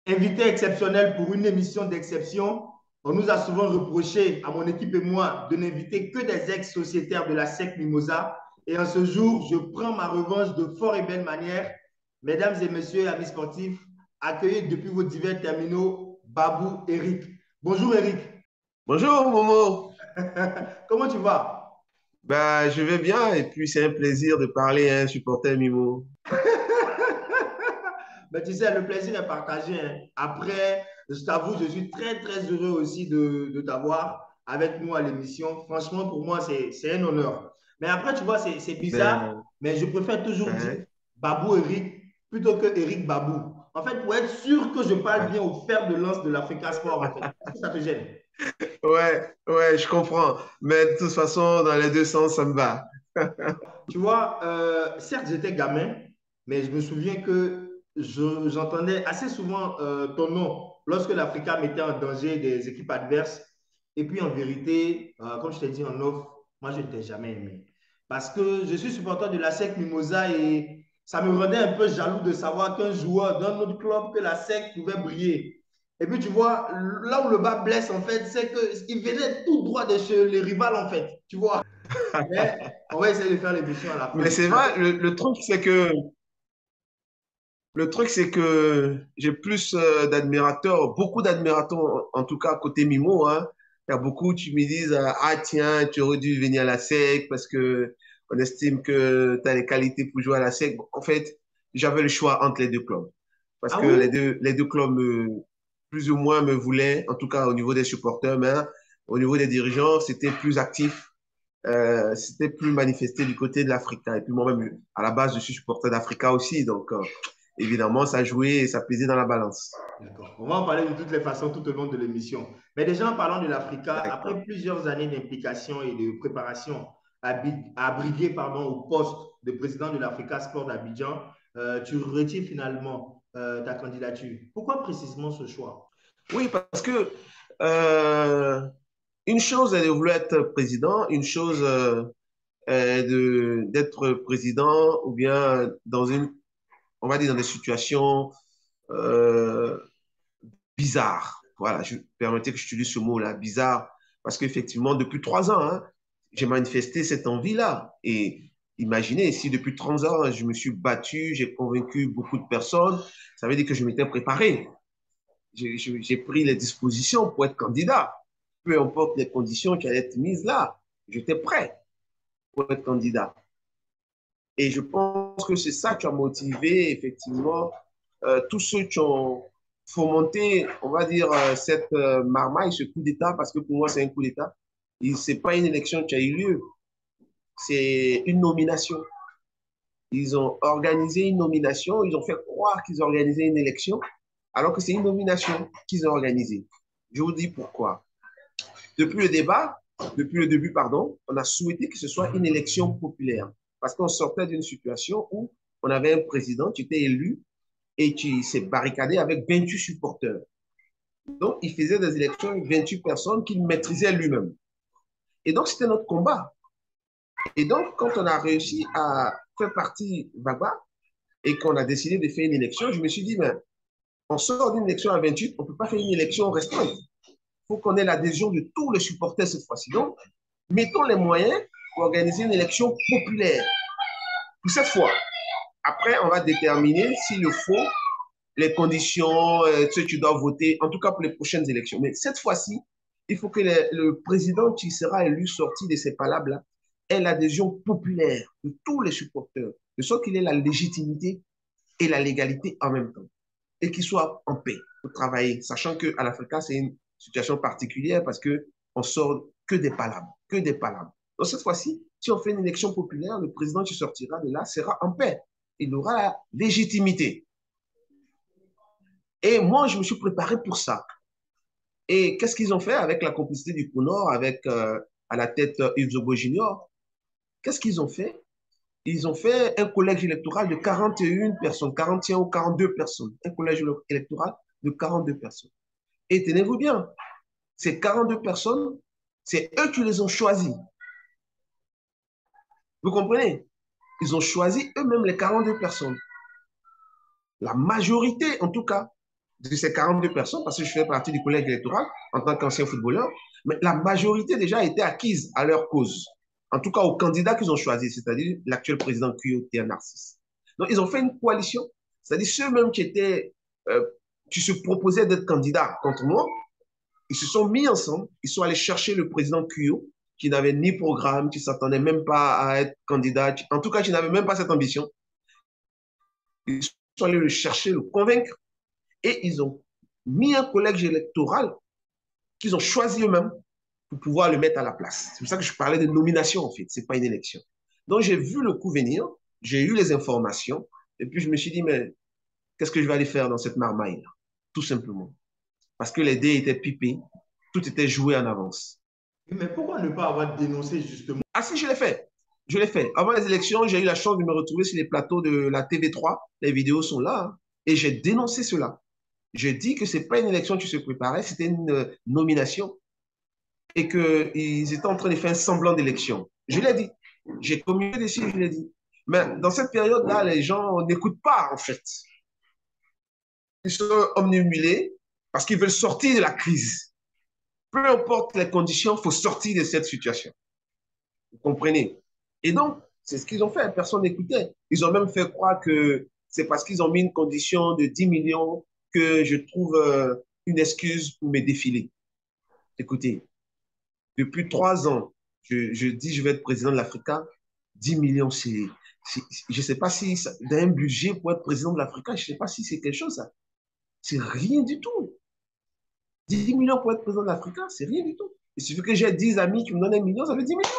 Invité exceptionnel pour une émission d'exception. On nous a souvent reproché, à mon équipe et moi, de n'inviter que des ex-sociétaires de la SEC Mimosa. Et en ce jour, je prends ma revanche de fort et belle manière. Mesdames et messieurs, amis sportifs, accueillez depuis vos divers terminaux Babou Eric. Bonjour Eric. Bonjour Momo, Comment tu vas? je vais bien et puis c'est un plaisir de parler à un supporter Mimo. Mais tu sais, le plaisir est partagé, hein. Après, je t'avoue, je suis très, très heureux aussi de t'avoir avec nous à l'émission. Franchement, pour moi, c'est un honneur. Mais après, tu vois, c'est bizarre, Ben, mais je préfère toujours dire hein, Babou Eric plutôt que Eric Babou. En fait, pour être sûr que je parle bien ouais, au fer de lance de l'Africa Sport, en fait. Est-ce que ça te gêne? ouais, je comprends. Mais de toute façon, dans les deux sens, ça me va. Tu vois, certes, j'étais gamin, mais je me souviens que j'entendais assez souvent ton nom lorsque l'Africa mettait en danger des équipes adverses. Et puis, en vérité, comme je t'ai dit en off, moi, je ne t'ai jamais aimé. Parce que je suis supporter de la SEC Mimosa et ça me rendait un peu jaloux de savoir qu'un joueur d'un autre club que la SEC pouvait briller. Et puis, tu vois, là où le bas blesse, en fait, c'est qu'il venait tout droit de chez les rivales, en fait. Tu vois. Mais on va essayer de faire l'émission à la Mais fin. c'est vrai, le truc, c'est que j'ai plus d'admirateurs, beaucoup d'admirateurs, en tout cas côté Mimo, hein. Il y a beaucoup qui me disent, ah tiens, tu aurais dû venir à la SEC parce que on estime que tu as les qualités pour jouer à la SEC. Bon, en fait, j'avais le choix entre les deux clubs. Parce Ah que oui? les deux clubs, plus ou moins, me voulaient, en tout cas au niveau des supporters, mais au niveau des dirigeants, c'était plus actif, c'était plus manifesté du côté de l'Africa. Et puis moi-même, à la base, je suis supporter d'Africa aussi. Donc, évidemment, ça jouait et ça pesait dans la balance. D'accord. On va en parler de toutes les façons tout au long de l'émission. Mais déjà, en parlant de l'Africa, D'accord. après plusieurs années d'implication et de préparation à briguer pardon, au poste de président de l'Africa Sport d'Abidjan, tu retires finalement ta candidature. Pourquoi précisément ce choix? Oui, parce que euh, une chose est de vouloir être président, une chose est d'être président ou bien dans une, on va dire, dans des situations euh, bizarre. Voilà, je permettez que je utilise ce mot-là, bizarre, parce qu'effectivement, depuis 3 ans, hein, j'ai manifesté cette envie-là. Et imaginez, si depuis 30 ans, je me suis battu, j'ai convaincu beaucoup de personnes, ça veut dire que je m'étais préparé. J'ai pris les dispositions pour être candidat. Peu importe les conditions qui allaient être mises là, j'étais prêt pour être candidat. Et je pense que c'est ça qui a motivé effectivement tous ceux qui ont fomenté, on va dire, cette marmaille, ce coup d'État, parce que pour moi, c'est un coup d'État. Ce n'est pas une élection qui a eu lieu, c'est une nomination. Ils ont organisé une nomination, ils ont fait croire qu'ils organisaient une élection, alors que c'est une nomination qu'ils ont organisée. Je vous dis pourquoi. Depuis le débat, depuis le début, pardon, on a souhaité que ce soit une élection populaire. Parce qu'on sortait d'une situation où on avait un président qui était élu et qui s'est barricadé avec 28 supporters. Donc, il faisait des élections avec 28 personnes qu'il maîtrisait lui-même. Et donc, c'était notre combat. Et donc, quand on a réussi à faire partie Baba et qu'on a décidé de faire une élection, je me suis dit, mais on sort d'une élection à 28, on ne peut pas faire une élection restreinte. Il faut qu'on ait l'adhésion de tous les supporters cette fois-ci. Donc, mettons les moyens pour organiser une élection populaire. Pour cette fois, après, on va déterminer s'il le faut, les conditions, ceux qui doivent voter, en tout cas pour les prochaines élections. Mais cette fois-ci, il faut que le président qui sera élu sorti de ces palabres-là ait l'adhésion populaire de tous les supporters, de sorte qu'il ait la légitimité et la légalité en même temps, et qu'il soit en paix pour travailler, sachant qu'à l'Afrique, c'est une situation particulière parce qu'on sort que des palabres, que des palabres. Donc cette fois-ci, si on fait une élection populaire, le président qui sortira de là sera en paix. Il aura la légitimité. Et moi, je me suis préparé pour ça. Et qu'est-ce qu'ils ont fait avec la complicité du Nord, avec à la tête Yves Zogo Junior? Qu'est-ce qu'ils ont fait? Ils ont fait un collège électoral de 41 personnes, 41 ou 42 personnes. Un collège électoral de 42 personnes. Et tenez-vous bien, ces 42 personnes, c'est eux qui les ont choisis. Vous comprenez? Ils ont choisi eux-mêmes les 42 personnes. La majorité, en tout cas. de ces 42 personnes, parce que je fais partie du collège électoral en tant qu'ancien footballeur, mais la majorité déjà était acquise à leur cause. En tout cas, au candidat qu'ils ont choisi, c'est-à-dire l'actuel président Cuyo Théa Narcisse. Donc, ils ont fait une coalition, c'est-à-dire ceux-mêmes qui se proposaient d'être candidats contre moi, ils se sont mis ensemble, ils sont allés chercher le président Cuyo, qui n'avait ni programme, qui ne s'attendait même pas à être candidat, en tout cas, qui n'avait même pas cette ambition. Ils sont allés le chercher, le convaincre, et ils ont mis un collège électoral qu'ils ont choisi eux-mêmes pour pouvoir le mettre à la place. C'est pour ça que je parlais de nomination, en fait. Ce n'est pas une élection. Donc, j'ai vu le coup venir, j'ai eu les informations, et puis je me suis dit, mais qu'est-ce que je vais aller faire dans cette marmaille? Tout simplement. Parce que les dés étaient pipés, tout était joué en avance. Mais pourquoi ne pas avoir dénoncé justement? Ah si, je l'ai fait. Je l'ai fait. Avant les élections, j'ai eu la chance de me retrouver sur les plateaux de la TV3. Les vidéos sont là. Hein, et j'ai dénoncé cela. J'ai dit que ce n'est pas une élection qui se préparait, c'était une nomination et qu'ils étaient en train de faire un semblant d'élection. Je l'ai dit. J'ai communiqué dessus, je l'ai dit. Mais dans cette période-là, les gens n'écoutent pas, en fait. Ils sont omnibulés parce qu'ils veulent sortir de la crise. Peu importe les conditions, il faut sortir de cette situation. Vous comprenez? Et donc, c'est ce qu'ils ont fait. Personne n'écoutait. Ils ont même fait croire que c'est parce qu'ils ont mis une condition de 10 millions que je trouve une excuse pour me défiler. Écoutez, depuis 3 ans, je dis je vais être président de l'Africa. 10 millions, je ne sais pas si d'un budget pour être président de l'Africa, je ne sais pas si c'est quelque chose, ça. C'est rien du tout. 10 millions pour être président de l'Africa, c'est rien du tout. Il suffit que j'ai 10 amis qui me donnent 1 million, ça fait 10 millions.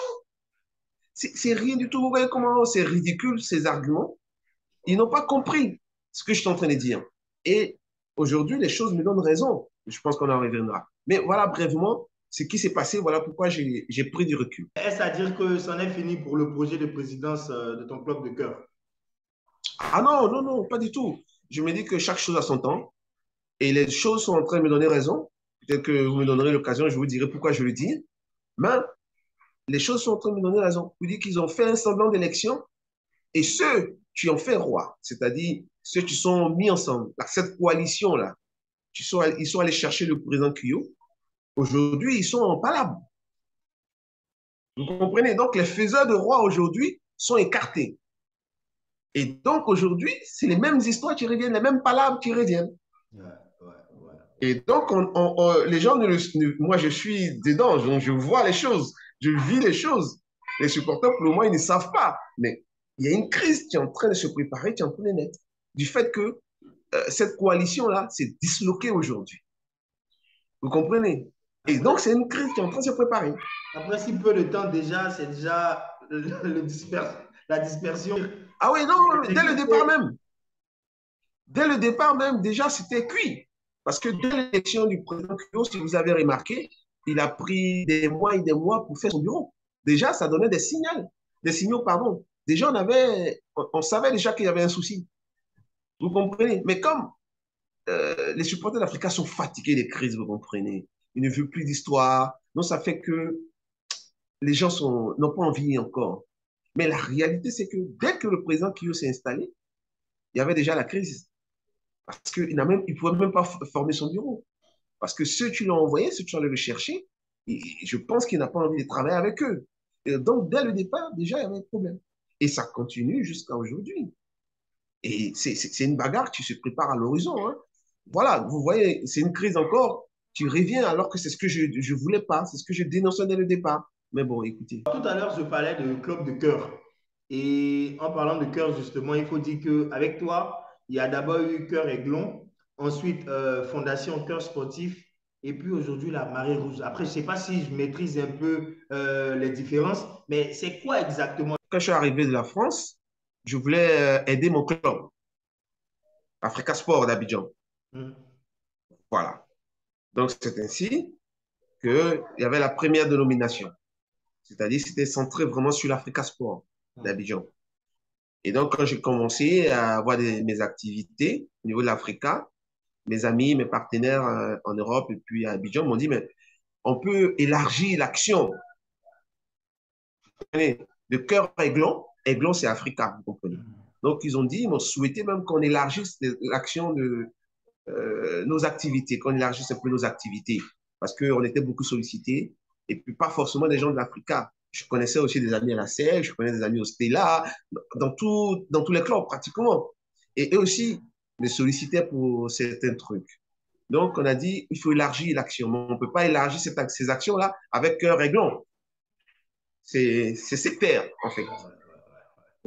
C'est rien du tout. Vous voyez comment c'est ridicule, ces arguments. Ils n'ont pas compris ce que je suis en train de dire. Et aujourd'hui, les choses me donnent raison. Je pense qu'on en reviendra. Mais voilà brièvement ce qui s'est passé. Voilà pourquoi j'ai pris du recul. Est-ce à dire que c'en est fini pour le projet de présidence de ton club de cœur? Ah non, non, non, pas du tout. Je me dis que chaque chose a son temps. Et les choses sont en train de me donner raison. Peut-être que vous me donnerez l'occasion, je vous dirai pourquoi je le dis. Mais les choses sont en train de me donner raison. Vous dites qu'ils ont fait un semblant d'élection. Et ceux qui ont fait roi, c'est-à-dire ceux qui sont mis ensemble, cette coalition-là, ils sont allés chercher le président Cuyo. Aujourd'hui, ils sont en palabre. Vous comprenez? Donc, les faiseurs de roi aujourd'hui sont écartés. Et donc, aujourd'hui, c'est les mêmes histoires qui reviennent, les mêmes palabres qui reviennent. Ouais, ouais, ouais. Et donc, les gens, moi, je suis dedans, je vois les choses, je vis les choses. Les supporters, pour le moment, ils ne savent pas. Mais il y a une crise qui est en train de se préparer, qui est en train de naître, du fait que cette coalition-là s'est disloquée aujourd'hui. Vous comprenez? Et donc, c'est une crise qui est en train de se préparer. Après si peu de temps déjà, c'est déjà la dispersion. Ah oui, non, dès le départ même. Dès le départ même, déjà, c'était cuit. Parce que dès l'élection du président Cuyo, si vous avez remarqué, il a pris des mois et des mois pour faire son bureau. Déjà, ça donnait des signaux, pardon. Déjà, on savait déjà qu'il y avait un souci. Vous comprenez? Mais comme les supporters d'Africa sont fatigués des crises, vous comprenez? Ils ne veulent plus d'histoire. Donc, ça fait que les gens n'ont pas envie encore. Mais la réalité, c'est que dès que le président Cuyo s'est installé, il y avait déjà la crise. Parce qu'il ne pouvait même pas former son bureau. Parce que ceux qui l'ont envoyé, ceux qui sont allés le chercher, je pense qu'il n'a pas envie de travailler avec eux. Et donc, dès le départ, déjà, il y avait un problème. Et ça continue jusqu'à aujourd'hui. Et c'est une bagarre qui se prépare à l'horizon. Hein. Voilà, vous voyez, c'est une crise encore qui revient alors que c'est ce que je ne voulais pas, c'est ce que je dénonçais dès le départ. Mais bon, écoutez. Tout à l'heure, je parlais de club de cœur. Et en parlant de cœur, justement, il faut dire qu'avec toi, il y a d'abord eu Cœur Aiglon, ensuite Fondation Cœur Sportif, et puis aujourd'hui la Marée Rouge. Après, je ne sais pas si je maîtrise un peu les différences, mais c'est quoi exactement? Quand je suis arrivé de la France, je voulais aider mon club, Africa Sport d'Abidjan. Voilà. Donc, c'est ainsi qu'il y avait la première dénomination. C'est-à-dire, c'était centré vraiment sur l'Africa Sport d'Abidjan. Et donc, quand j'ai commencé à avoir mes activités au niveau de l'Africa, mes amis, mes partenaires en Europe et puis à Abidjan m'ont dit, mais on peut élargir l'action. De Cœur Aiglon, Aiglon, c'est Africa, vous comprenez. Donc, ils ont souhaité même qu'on élargisse l'action nos activités, qu'on élargisse un peu nos activités, parce qu'on était beaucoup sollicités, et puis pas forcément des gens de l'Africa. Je connaissais aussi des amis à la SEC, je connais des amis au Stella, dans tous les clubs pratiquement. Et eux aussi me sollicitaient pour certains trucs. Donc, on a dit, il faut élargir l'action. On ne peut pas élargir ces actions-là avec cœur réglant. C'est sectaire, en fait.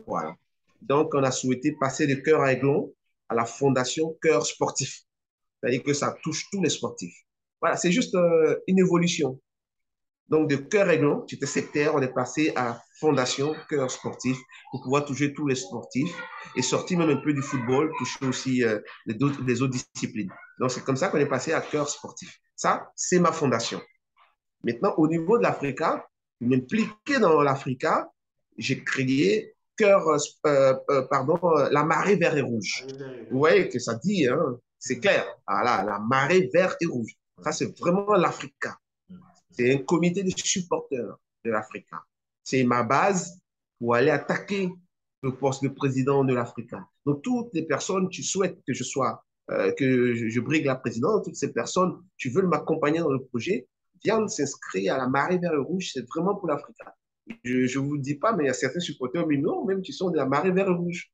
Voilà. Donc, on a souhaité passer de cœur réglant à la fondation Cœur Sportif. C'est-à-dire que ça touche tous les sportifs. Voilà, c'est juste une évolution. Donc, de cœur réglant, c'était sectaire, on est passé à fondation Cœur Sportif pour pouvoir toucher tous les sportifs et sortir même un peu du football, toucher aussi les autres disciplines. Donc, c'est comme ça qu'on est passé à Cœur Sportif. Ça, c'est ma fondation. Maintenant, au niveau de l'Africa, m'impliquer dans l'Africa, j'ai créé la marée vert et rouge. Vous voyez que ça dit, hein, c'est clair. Voilà, la marée vert et rouge. Ça, c'est vraiment l'Africa. C'est un comité de supporters de l'Africa. C'est ma base pour aller attaquer le poste de président de l'Africa. Donc, toutes les personnes, tu souhaites que je brigue la présidence, toutes ces personnes, tu veux m'accompagner dans le projet, viennent s'inscrire à la marée vert et rouge, c'est vraiment pour l'Africa. Je ne vous le dis pas, mais il y a certains supporters, mais non, même qui sont de la marée vert et rouge.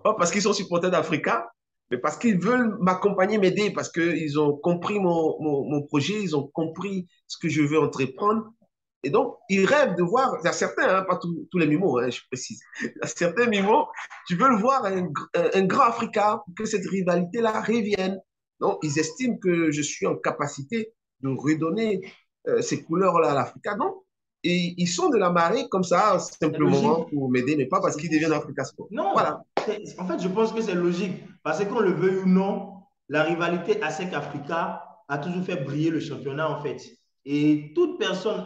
Pas parce qu'ils sont supporters d'Africa, mais parce qu'ils veulent m'accompagner, m'aider, parce qu'ils ont compris mon projet, ils ont compris ce que je veux entreprendre. Et donc, ils rêvent de voir, il y a certains, hein, pas tous les mimos, hein, je précise, il y a certains mimos, tu veux le voir, un grand Africain, pour que cette rivalité-là revienne. Donc, ils estiment que je suis en capacité de redonner ces couleurs-là à l'Africa. Donc, et ils sont de la marée comme ça, simplement pour m'aider, mais pas parce qu'ils deviennent Africa Sport. Non, voilà. En fait, je pense que c'est logique. Parce qu'on le veuille ou non, la rivalité ASEC-Africa a toujours fait briller le championnat, en fait. Et toute personne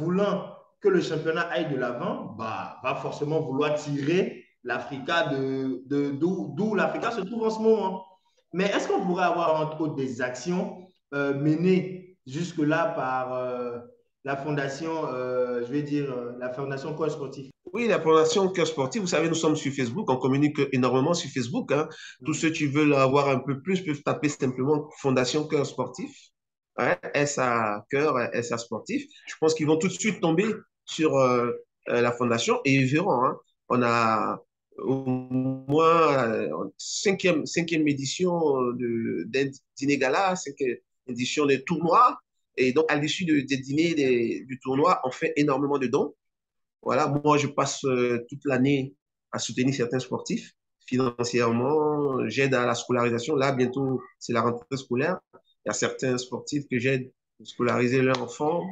voulant que le championnat aille de l'avant, bah, va forcément vouloir tirer l'Africa d'où l'Africa se trouve en ce moment. Mais est-ce qu'on pourrait avoir, entre autres, des actions menées jusque-là par la fondation, je vais dire, la fondation Coach Sportif? Oui, la Fondation Cœur Sportif, vous savez, nous sommes sur Facebook, on communique énormément sur Facebook. Hein. Tous ceux qui veulent avoir un peu plus peuvent taper simplement Fondation Cœur Sportif, hein, SA Cœur, SA Sportif. Je pense qu'ils vont tout de suite tomber sur la Fondation et ils verront. Hein. On a au moins cinquième édition d'Inégala, cinquième édition des tournois. Et donc, à l'issue des dîners du tournoi, on fait énormément de dons. Voilà, moi, je passe toute l'année à soutenir certains sportifs financièrement. J'aide à la scolarisation. Là, bientôt, c'est la rentrée scolaire. Il y a certains sportifs que j'aide à scolariser leurs enfants.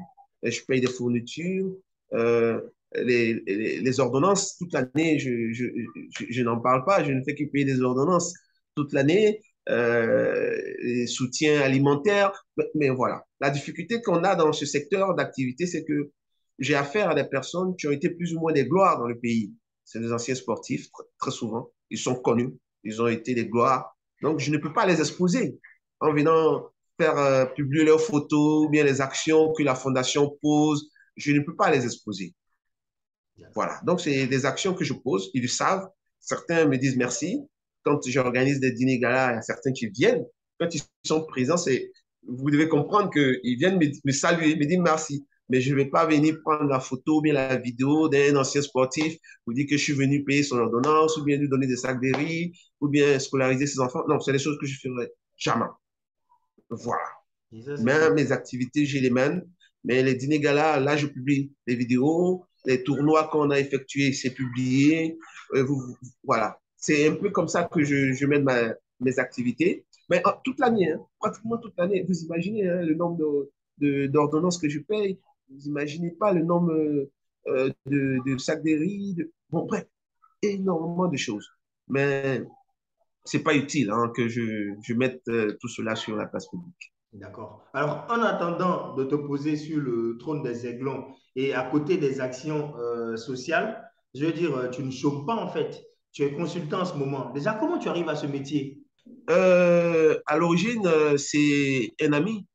Et je paye des fournitures. Euh, les ordonnances, toute l'année, je n'en parle pas. Je ne fais que payer des ordonnances toute l'année. Les soutiens alimentaires. Mais voilà, la difficulté qu'on a dans ce secteur d'activité, c'est que j'ai affaire à des personnes qui ont été plus ou moins des gloires dans le pays. C'est des anciens sportifs, très souvent. Ils sont connus, ils ont été des gloires. Donc, je ne peux pas les exposer en venant faire publier leurs photos ou bien les actions que la fondation pose. Je ne peux pas les exposer. Voilà. Donc, c'est des actions que je pose. Ils le savent. Certains me disent merci. Quand j'organise des dîners galas, il y a certains qui viennent. Quand ils sont présents, vous devez comprendre qu'ils viennent me saluer, me dire merci. Mais je ne vais pas venir prendre la photo ou bien la vidéo d'un ancien sportif pour dire que je suis venu payer son ordonnance ou bien lui donner des sacs de riz ou bien scolariser ses enfants. Non, c'est des choses que je ne ferai jamais. Voilà. Mais mes activités, je les mène. Mais les dîners galas, là, je publie les vidéos, les tournois qu'on a effectués, c'est publié. Voilà. C'est un peu comme ça que je mène mes activités. Mais toute l'année, hein, pratiquement toute l'année. Vous imaginez hein, le nombre d'ordonnances que je paye. Vous imaginez pas le nombre de sacs de riz. Bon, bref, énormément de choses. Mais c'est pas utile hein, que je mette tout cela sur la place publique. D'accord. Alors, en attendant de te poser sur le trône des aiglons et à côté des actions sociales, je veux dire, tu ne chômes pas en fait. Tu es consultant en ce moment. Déjà, comment tu arrives à ce métier? À l'origine, c'est un ami.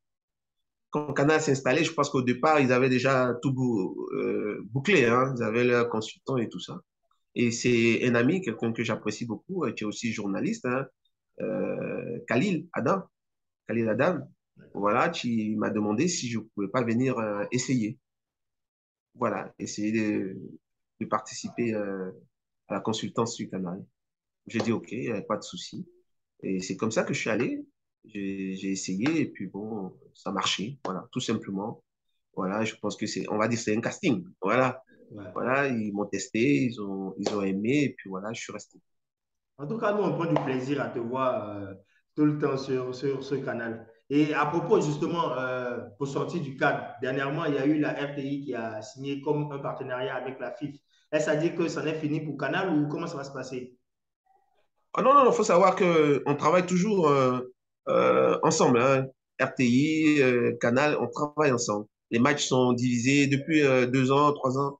Quand Canal s'est installé, je pense qu'au départ, ils avaient déjà tout bouclé. Hein. Ils avaient leur consultant et tout ça. Et c'est un ami, quelqu'un que j'apprécie beaucoup, qui est aussi journaliste, hein, Khalil Adam. Khalil Adam, voilà, qui m'a demandé si je ne pouvais pas venir essayer. Voilà, essayer de participer à la consultance sur Canal. J'ai dit OK, pas de souci. Et c'est comme ça que je suis allé. J'ai essayé et puis bon, ça a marché. Voilà, tout simplement. Voilà, je pense que on va dire, c'est un casting. Voilà, Ouais. voilà, ils m'ont testé, ils ont aimé et puis voilà, je suis resté. En tout cas, nous, on prend du plaisir à te voir tout le temps sur ce canal. Et à propos, justement, pour sortir du cadre, dernièrement, il y a eu la RTI qui a signé comme un partenariat avec la FIF. Est-ce à dire que ça en est fini pour Canal ou comment ça va se passer? Ah non, non, il faut savoir qu'on travaille toujours ensemble. Hein. RTI, Canal, on travaille ensemble. Les matchs sont divisés depuis 2 ans, 3 ans.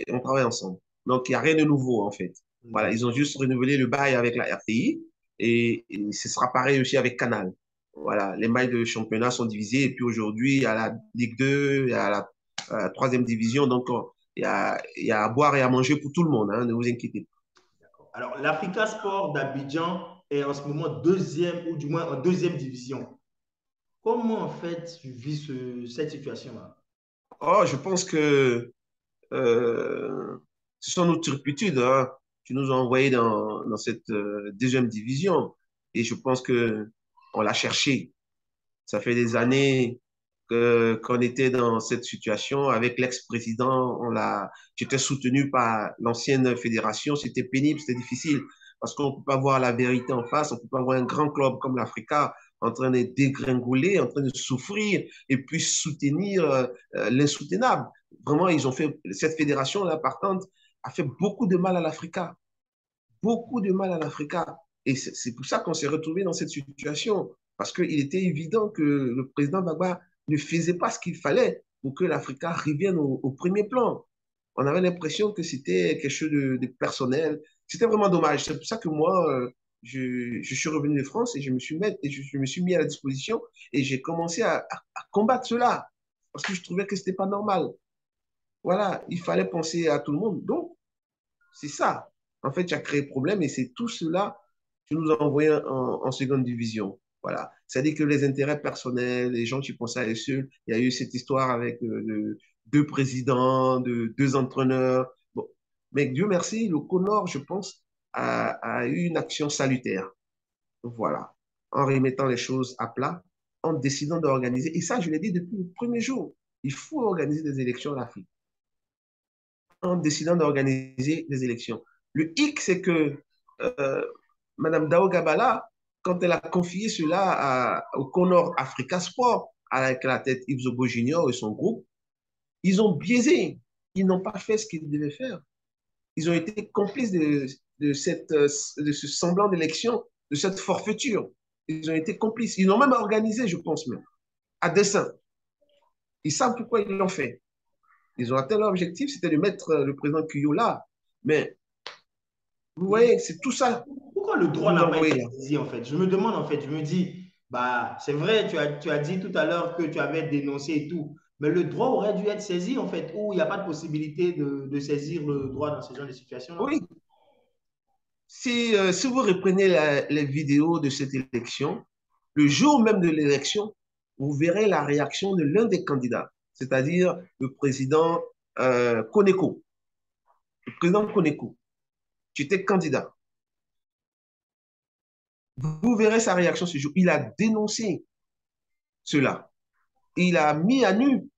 On travaille ensemble. Donc, il n'y a rien de nouveau, en fait. Voilà, ils ont juste renouvelé le bail avec la RTI et ce sera pareil aussi avec Canal. Voilà, les matchs de championnat sont divisés et puis aujourd'hui, il y a la Ligue 2, il y a la troisième division. Donc, il y a à boire et à manger pour tout le monde. Hein, ne vous inquiétez pas. Alors, l'Africa Sport d'Abidjan est en ce moment deuxième ou du moins en deuxième division. Comment en fait tu vis cette situation-là? Oh, je pense que ce sont nos turpitudes hein, qui nous ont envoyés dans cette deuxième division. Et je pense que on l'a cherché. Ça fait des années qu'on était dans cette situation. Avec l'ex-président, j'étais soutenu par l'ancienne fédération. C'était pénible, c'était difficile parce qu'on ne peut pas voir la vérité en face. On ne peut pas voir un grand club comme l'Africa en train de dégringoler, en train de souffrir et puis soutenir l'insoutenable. Vraiment, cette fédération-là, partante, a fait beaucoup de mal à l'Africa. Beaucoup de mal à l'Africa. Et c'est pour ça qu'on s'est retrouvé dans cette situation. Parce qu'il était évident que le président Gbagba ne faisait pas ce qu'il fallait pour que l'Africa revienne au premier plan. On avait l'impression que c'était quelque chose de personnel. C'était vraiment dommage. C'est pour ça que moi, je suis revenu de France et je me suis mis à la disposition et j'ai commencé à combattre cela. Parce que je trouvais que ce n'était pas normal. Voilà, il fallait penser à tout le monde. Donc, c'est ça. En fait, tu as créé problème et c'est tout cela que nous a envoyé en seconde division. Voilà. C'est-à-dire que les intérêts personnels, les gens qui pensaient à eux seuls, il y a eu cette histoire avec deux présidents, deux entraîneurs. Bon. Mais Dieu merci, le Conor, je pense, a eu une action salutaire. Voilà. En remettant les choses à plat, en décidant d'organiser. Et ça, je l'ai dit depuis le premier jour. Il faut organiser des élections en Afrique en décidant d'organiser des élections. Le hic, c'est que euh, Mme Dao Gabala, quand elle a confié cela au Conor Africa Sport, avec la tête Yves Zogo Junior et son groupe, ils ont biaisé. Ils n'ont pas fait ce qu'ils devaient faire. Ils ont été complices de ce semblant d'élection, de cette forfaiture. Ils ont été complices. Ils l'ont même organisé, je pense même, à dessein. Ils savent pourquoi ils l'ont fait. Ils ont atteint leur objectif, c'était de mettre le président Cuyo là. Mais vous Mais voyez, c'est tout ça pourquoi le qui droit nous n'a a pas été envoyés là. saisi en fait? Je me demande en fait, je me dis, bah c'est vrai, tu as dit tout à l'heure que tu avais dénoncé et tout, mais le droit aurait dû être saisi en fait, ou il n'y a pas de possibilité de saisir le droit dans ce genre de situation-là. Oui, si vous reprenez les vidéos de cette élection, le jour même de l'élection, vous verrez la réaction de l'un des candidats, c'est-à-dire le président Koneko. Le président Koneko, qui était candidat. Vous verrez sa réaction ce jour. Il a dénoncé cela. Il a mis à nu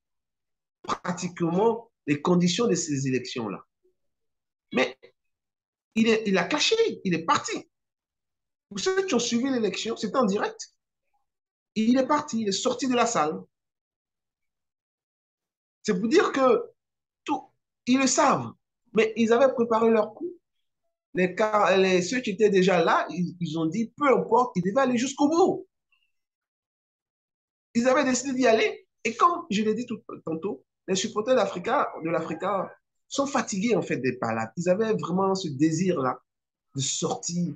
pratiquement les conditions de ces élections-là. Mais il a caché, il est parti. Vous savez qui ont suivi l'élection, c'était en direct. Il est parti, il est sorti de la salle. C'est pour dire que tout, ils le savent, mais ils avaient préparé leur coup. Ceux qui étaient déjà là, ils ont dit, peu importe, ils devaient aller jusqu'au bout. Ils avaient décidé d'y aller. Et comme je l'ai dit tantôt, les supporters de l'Africa sont fatigués en fait des palades. Ils avaient vraiment ce désir-là de sortir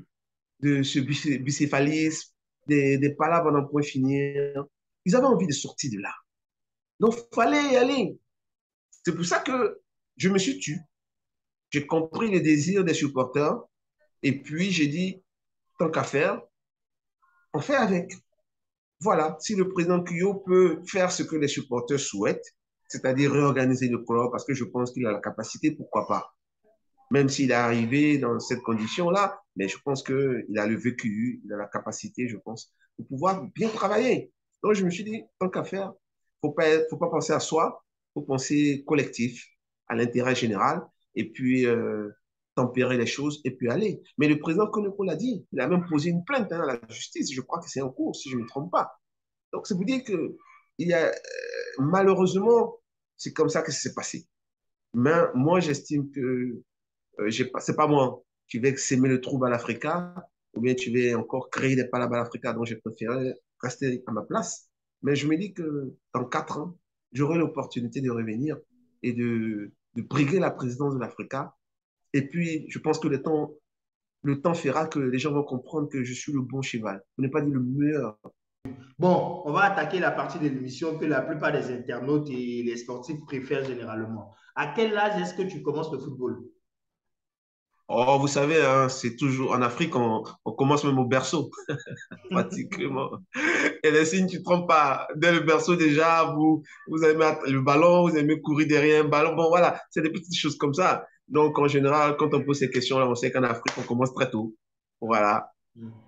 de ce bicéphalisme, des palabres à n'en point finir. Ils avaient envie de sortir de là. Donc, il fallait y aller. C'est pour ça que je me suis tué. J'ai compris les désirs des supporters et puis j'ai dit, tant qu'à faire, on fait avec. Voilà, si le président Cuyo peut faire ce que les supporters souhaitent, c'est-à-dire réorganiser le club, parce que je pense qu'il a la capacité, pourquoi pas. Même s'il est arrivé dans cette condition-là, mais je pense qu'il a le vécu, il a la capacité, je pense, de pouvoir bien travailler. Donc, je me suis dit, tant qu'à faire, faut pas penser à soi, faut penser collectif, à l'intérêt général, et puis tempérer les choses, et puis aller. Mais le président Koneko l'a dit, il a même posé une plainte à la justice, je crois que c'est en cours, si je ne me trompe pas. Donc, c'est vous dire que il y a, malheureusement, c'est comme ça que ça s'est passé. Mais moi, j'estime que c'est pas moi qui vais s'aimer le trouble à l'Africa, ou bien tu vas encore créer des palabres à l'Africa, donc j'ai préféré rester à ma place. Mais je me dis que dans 4 ans, j'aurai l'opportunité de revenir et de briguer la présidence de l'Africa. Et puis, je pense que le temps fera que les gens vont comprendre que je suis le bon cheval. Je n'ai pas dit le meilleur. Bon, on va attaquer la partie de l'émission que la plupart des internautes et les sportifs préfèrent généralement. À quel âge est-ce que tu commences le football? Oh, vous savez, hein, c'est toujours en Afrique, on commence même au berceau, pratiquement. Et les signes, tu ne te trompes pas. Dès le berceau, déjà, vous aimez le ballon, vous aimez courir derrière un ballon. Bon, voilà, c'est des petites choses comme ça. Donc, en général, quand on pose ces questions-là, on sait qu'en Afrique, on commence très tôt. Voilà.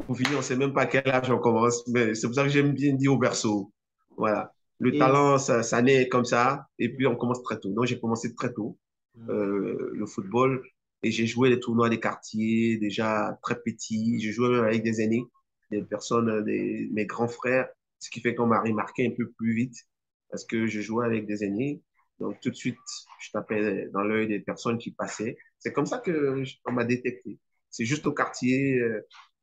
Pour finir, on ne sait même pas à quel âge on commence. Mais c'est pour ça que j'aime bien dire au berceau. Voilà. Le Et talent, ça naît comme ça. Et puis, on commence très tôt. Donc, j'ai commencé très tôt le football. Et j'ai joué les tournois des quartiers déjà très petit. J'ai joué même avec des aînés, des personnes, mes grands frères, ce qui fait qu'on m'a remarqué un peu plus vite parce que je jouais avec des aînés. Donc tout de suite, je tapais dans l'œil des personnes qui passaient. C'est comme ça qu'on m'a détecté. C'est juste au quartier,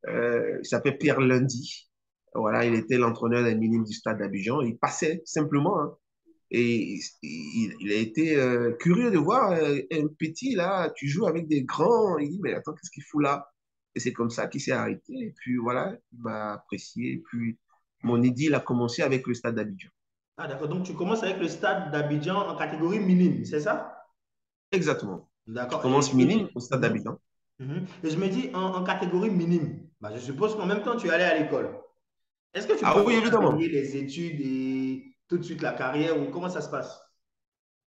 il s'appelle Pierre Lundi. Voilà, il était l'entraîneur des minimes du stade d'Abidjan. Il passait simplement, hein. Et il a été curieux de voir un petit là, tu joues avec des grands. Il dit, mais attends, qu'est-ce qu'il fout là? Et c'est comme ça qu'il s'est arrêté. Et puis voilà, il m'a apprécié. Et puis mon idylle a commencé avec le stade d'Abidjan. ah, d'accord, donc tu commences avec le stade d'Abidjan en catégorie minime, c'est ça? Exactement. Je D'accord. Et commence je me minime dis, au stade d'Abidjan. Et je me dis en catégorie minime, bah, je suppose qu'en même temps tu allais à l'école. Est-ce que tu Ah oui, pensais à évidemment. relier les études et tout de suite la carrière ou comment ça se passe?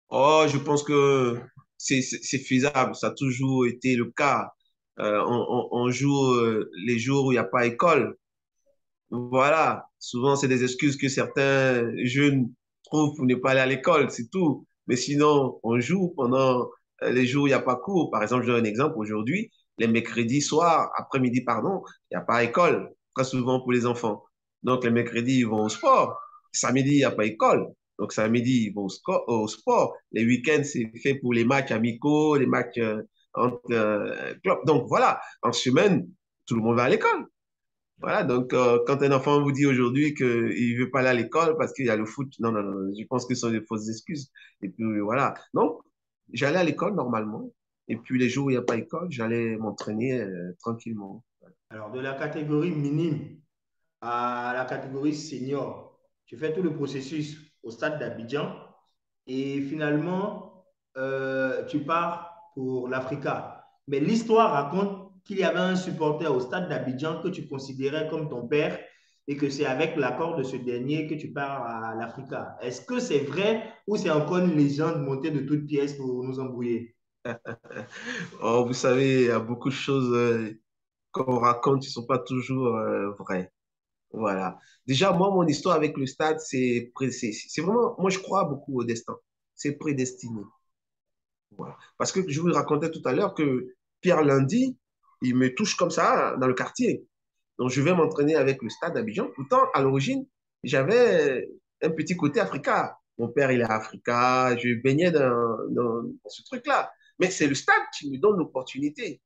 Oh, je pense que c'est faisable. Ça a toujours été le cas. On joue les jours où il n'y a pas école. Voilà, souvent c'est des excuses que certains jeunes trouvent pour ne pas aller à l'école, c'est tout. Mais sinon, on joue pendant les jours où il n'y a pas cours. Par exemple, je donne un exemple, aujourd'hui, les mercredis soirs, après-midi, pardon, il n'y a pas école, très souvent pour les enfants. Donc les mercredis, ils vont au sport. Samedi, il n'y a pas école. Donc samedi, ils vont au sport. Les week-ends, c'est fait pour les matchs amicaux, les matchs entre clubs. Donc voilà, en semaine, tout le monde va à l'école. Voilà, donc quand un enfant vous dit aujourd'hui qu'il ne veut pas aller à l'école parce qu'il y a le foot, non, non, non, je pense que ce sont des fausses excuses. Et puis voilà. Donc, j'allais à l'école normalement. Et puis les jours où il n'y a pas école, j'allais m'entraîner tranquillement. Alors, de la catégorie minime à la catégorie senior, tu fais tout le processus au stade d'Abidjan et finalement, tu pars pour l'Africa. Mais l'histoire raconte qu'il y avait un supporter au stade d'Abidjan que tu considérais comme ton père et que c'est avec l'accord de ce dernier que tu pars à l'Africa. Est-ce que c'est vrai ou c'est encore une légende montée de toutes pièces pour nous embrouiller? Oh, vous savez, il y a beaucoup de choses qu'on raconte qui ne sont pas toujours vraies. Voilà. Déjà, moi, mon histoire avec le stade, c'est vraiment, moi, je crois beaucoup au destin. C'est prédestiné. Voilà. Parce que je vous racontais tout à l'heure que Pierre Lundi, il me touche comme ça dans le quartier. Donc, je vais m'entraîner avec le stade d'Abidjan. Pourtant, à l'origine, j'avais un petit côté africain. Mon père, il est africain. Je baignais dans ce truc-là. Mais c'est le stade qui me donne l'opportunité.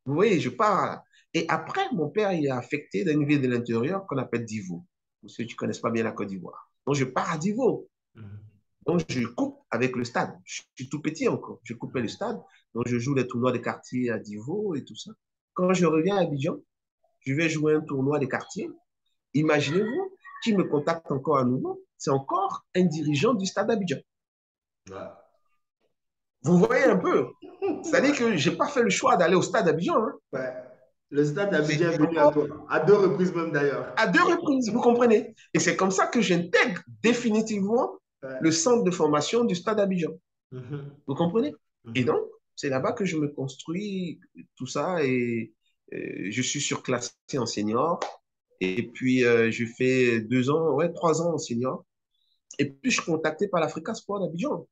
Vous voyez, je pars. Et après, mon père, il est affecté dans une ville de l'intérieur qu'on appelle Divo. Pour ceux qui ne connaissent pas bien la Côte d'Ivoire. Donc, je pars à Divo. Donc, je coupe avec le stade. Je suis tout petit encore. Je coupais le stade. Donc, je joue les tournois de quartier à Divo et tout ça. Quand je reviens à Abidjan, je vais jouer un tournoi des quartiers. Imaginez-vous qui me contacte encore à nouveau. C'est encore un dirigeant du stade d'Abidjan. Ouais. Vous voyez un peu. C'est-à-dire que je n'ai pas fait le choix d'aller au stade d'Abidjan, hein. Ouais. Le stade C'est d'Abidjan est venu à toi, à deux reprises même d'ailleurs. à deux reprises, vous comprenez? Et c'est comme ça que j'intègre définitivement le Ouais. centre de formation du Stade Abidjan. Mhm, Vous comprenez? Et mhm. donc, c'est là-bas que je me construis tout ça et je suis surclassé en senior. Et puis, je fais 2 ans, ouais, 3 ans en senior. Et puis, je suis contacté par l'Africa Sport d'Abidjan.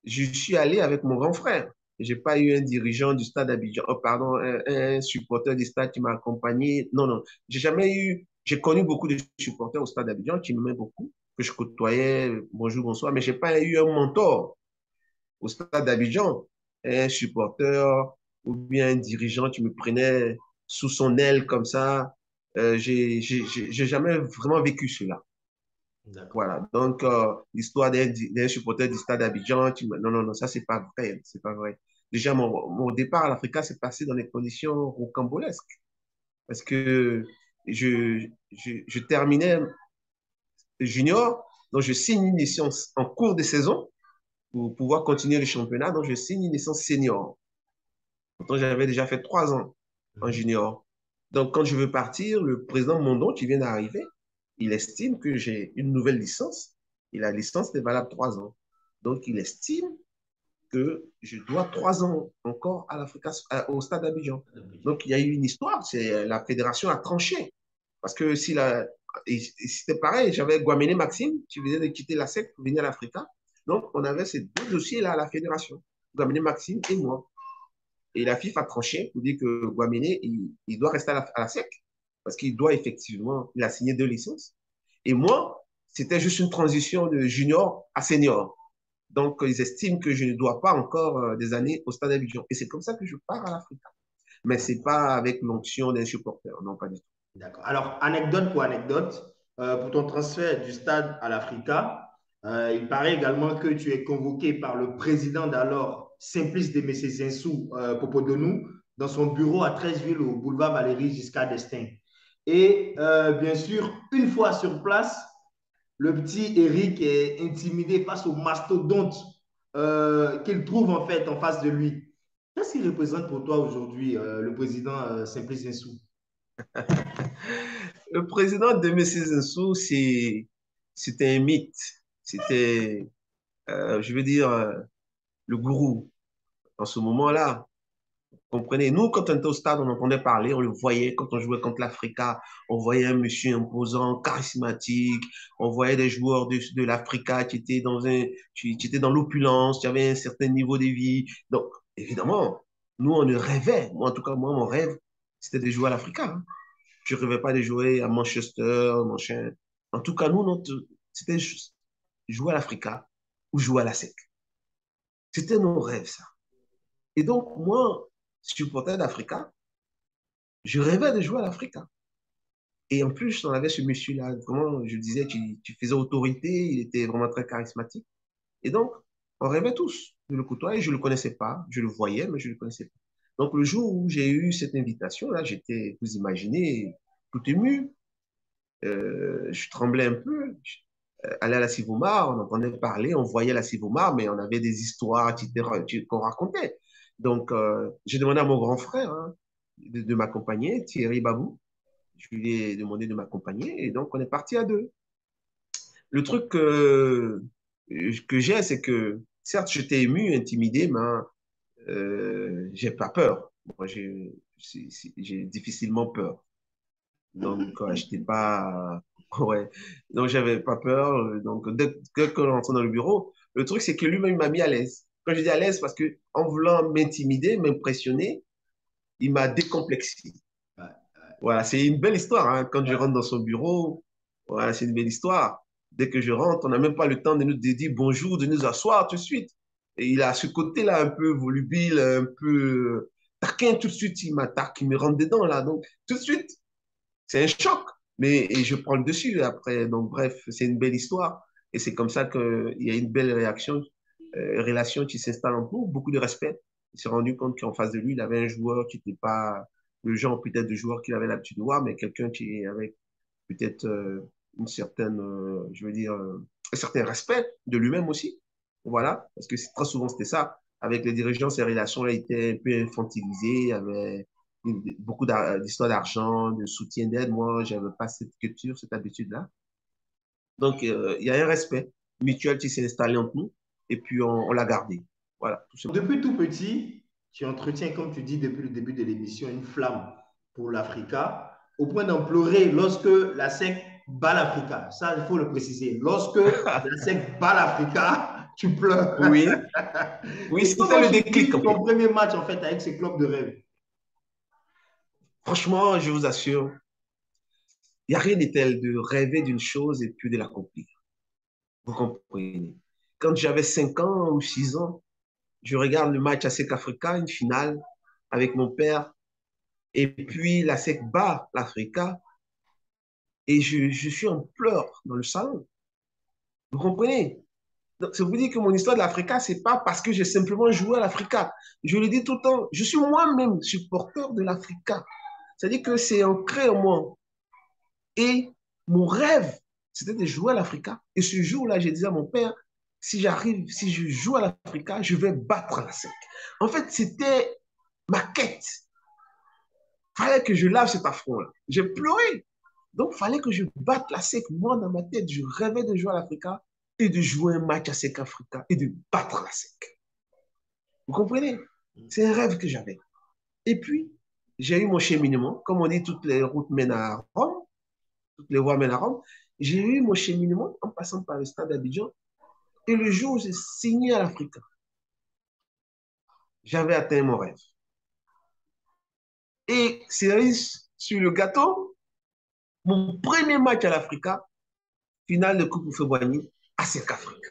Je suis allé avec mon grand frère. J'ai pas eu un dirigeant du stade d'Abidjan, oh, pardon, un supporter du stade qui m'a accompagné. Non, non, j'ai jamais eu. J'ai connu beaucoup de supporters au stade d'Abidjan qui m'aimaient beaucoup, que je côtoyais, bonjour, bonsoir, mais j'ai pas eu un mentor au stade d'Abidjan, un supporter ou bien un dirigeant qui me prenait sous son aile comme ça. J'ai jamais vraiment vécu cela. D'accord. Voilà. Donc, l'histoire d'un supporter du stade d'Abidjan, non, non, non, ça, c'est pas vrai. C'est pas vrai. Déjà, mon départ à l'Africa s'est passé dans des conditions rocambolesques parce que je terminais junior, donc je signe une licence en cours de saison pour pouvoir continuer le championnat, donc je signe une licence senior. Pourtant, j'avais déjà fait 3 ans en Mhm. junior. Donc, quand je veux partir, le président Mondon, qui vient d'arriver, il estime que j'ai une nouvelle licence et la licence est valable 3 ans. Donc, il estime que je dois 3 ans encore à l'Africa, au stade d'Abidjan. Donc, il y a eu une histoire, c'est la fédération a tranché. Parce que si la, et c'était pareil, j'avais Guaméné Maxime qui venait de quitter la SEC pour venir à l'Africa. Donc, on avait ces deux dossiers-là à la fédération, Guaméné Maxime et moi. Et la FIFA a tranché pour dire que Guaméné, il doit rester à la SEC parce qu'il doit effectivement, il a signé 2 licences. Et moi, c'était juste une transition de junior à senior. Donc, ils estiment que je ne dois pas encore des années au Stade d'Abidjan. Et c'est comme ça que je pars à l'Afrique. Mais ce n'est pas avec l'onction d'un supporter, non, pas du tout. D'accord. Alors, anecdote pour anecdote, pour ton transfert du stade à l'Africa, il paraît également que tu es convoqué par le président d'alors, Simplice Demessé Zinsou Popodonou, dans son bureau à Treichville, au boulevard Valéry Giscard d'Estaing. Et bien sûr, une fois sur place, le petit Eric est intimidé face au mastodonte qu'il trouve en fait en face de lui. Qu'est-ce qu'il représente pour toi aujourd'hui, le président Simplice Zinsou? Le président de M. Zinsou, c'était un mythe. C'était, je veux dire, le gourou en ce moment-là. Comprenez, nous, quand on était au stade, on entendait parler, on le voyait. Quand on jouait contre l'Africa, on voyait un monsieur imposant, charismatique. On voyait des joueurs de l'Africa qui étaient dans l'opulence, qui avaient un certain niveau de vie. Donc, évidemment, nous, on le rêvait. Moi, en tout cas, moi, mon rêve, c'était de jouer à l'Africa, hein. Je ne rêvais pas de jouer à Manchester, machin. En tout cas, nous, c'était juste jouer à l'Africa ou jouer à la SEC. C'était nos rêves, ça. Et donc, moi, supporter d'Africa, je rêvais de jouer à l'Africa. Et en plus, on avait ce monsieur-là, vraiment, je disais, tu faisais autorité, il était vraiment très charismatique. Et donc, on rêvait tous de le côtoyer. Je ne le connaissais pas, je le voyais, mais je ne le connaissais pas. Donc, le jour où j'ai eu cette invitation-là, j'étais, vous imaginez, tout ému. Je tremblais un peu. Aller à la Sivomar, on entendait parler, on voyait la Sivomar, mais on avait des histoires qu'on racontait. Donc, j'ai demandé à mon grand frère hein, de m'accompagner, Thierry Babou. Je lui ai demandé de m'accompagner et donc on est parti à deux. Le truc que j'ai, c'est que certes, j'étais ému, intimidé, mais j'ai pas peur. Moi, j'ai difficilement peur. Donc, j'étais pas. Ouais. Donc, j'avais pas peur. Donc, dès que l'on rentre dans le bureau, le truc, c'est que lui-même m'a mis à l'aise. Quand je dis à l'aise, parce que en voulant m'intimider, m'impressionner, il m'a décomplexé. Ouais, Voilà, c'est une belle histoire. Hein. Quand je ouais. rentre dans son bureau, voilà, c'est une belle histoire. Dès que je rentre, on n'a même pas le temps de nous dire bonjour, de nous asseoir tout de suite. Et il a ce côté-là un peu volubile, un peu taquin tout de suite. Il m'attaque, il me rentre dedans là. Donc, tout de suite, c'est un choc. Mais et je prends le dessus après. Donc, bref, c'est une belle histoire. Et c'est comme ça qu'il y a une belle relation qui s'installe en nous, beaucoup de respect. Il s'est rendu compte qu'en face de lui, il avait un joueur qui n'était pas le genre peut-être de joueur qu'il avait l'habitude de voir, mais quelqu'un qui avait peut-être une certaine, je veux dire, un certain respect de lui-même aussi. Voilà, parce que très souvent c'était ça. Avec les dirigeants, ces relations-là étaient un peu infantilisées, beaucoup d'histoires d'argent, de soutien, d'aide. Moi, je n'avais pas cette culture, cette habitude-là. Donc, il y a un respect mutuel qui s'est installé entre nous et puis on l'a gardé. Voilà, tout simplement. Depuis tout petit, tu entretiens, comme tu dis depuis le début de l'émission, une flamme pour l'Africa, au point d'en pleurer lorsque la SEC bat l'Africa. Ça, il faut le préciser. Lorsque la SEC bat l'Africa, tu pleures. Oui, oui, Et c'était comment le tu déclic vis en ton fait. premier match en fait avec ce club de rêve? Franchement, je vous assure, il n'y a rien de tel de rêver d'une chose et puis de l'accomplir. Vous comprenez? Quand j'avais 5 ans ou 6 ans, je regarde le match ASEC Africa, une finale, avec mon père, et puis la SEC bat l'Africa, et je suis en pleurs dans le salon. Vous comprenez? Donc, ça vous dit que mon histoire de l'Africa, c'est pas parce que j'ai simplement joué à l'Africa. Je le dis tout le temps, je suis moi-même supporter de l'Africa. C'est-à-dire que c'est ancré en moi. Et mon rêve, c'était de jouer à l'Africa. Et ce jour-là, j'ai dit à mon père, si j'arrive, si je joue à l'Africa, je vais battre la SEC. En fait, c'était ma quête. Il fallait que je lave cet affront-là. J'ai pleuré. Donc, il fallait que je batte la SEC. Moi, dans ma tête, je rêvais de jouer à l'Africa et de jouer un match à SEC Africa et de battre la SEC. Vous comprenez? C'est un rêve que j'avais. Et puis, j'ai eu mon cheminement. Comme on dit, toutes les routes mènent à Rome, toutes les voies mènent à Rome. J'ai eu mon cheminement en passant par le stade d'Abidjan. Et le jour où j'ai signé à l'Africa, j'avais atteint mon rêve. Et cerise sur le gâteau, mon premier match à l'Africa, finale de Coupe Oufoué-Boigny, à SEC Afrique.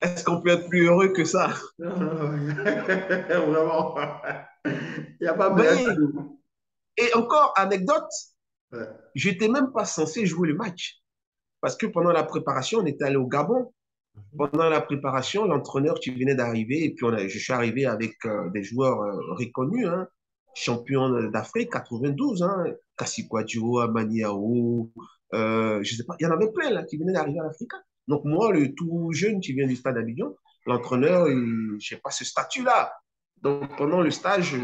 Est-ce qu'on peut être plus heureux que ça? Vraiment. Il n'y a pas Vous meilleur voyez? cadeau. Et encore, anecdote, Ouais. je n'étais même pas censé jouer le match. Parce que pendant la préparation, on était allé au Gabon. Pendant la préparation, l'entraîneur qui venait d'arriver, et puis je suis arrivé avec des joueurs reconnus, hein, champions d'Afrique 92, hein, Kassi Kouadio, Amani Ao, je sais pas, il y en avait plein là qui venaient d'arriver à l'Afrique. Donc moi, le tout jeune qui vient du stade d'Abidjan, l'entraîneur, je n'ai pas ce statut-là. Donc pendant le stage,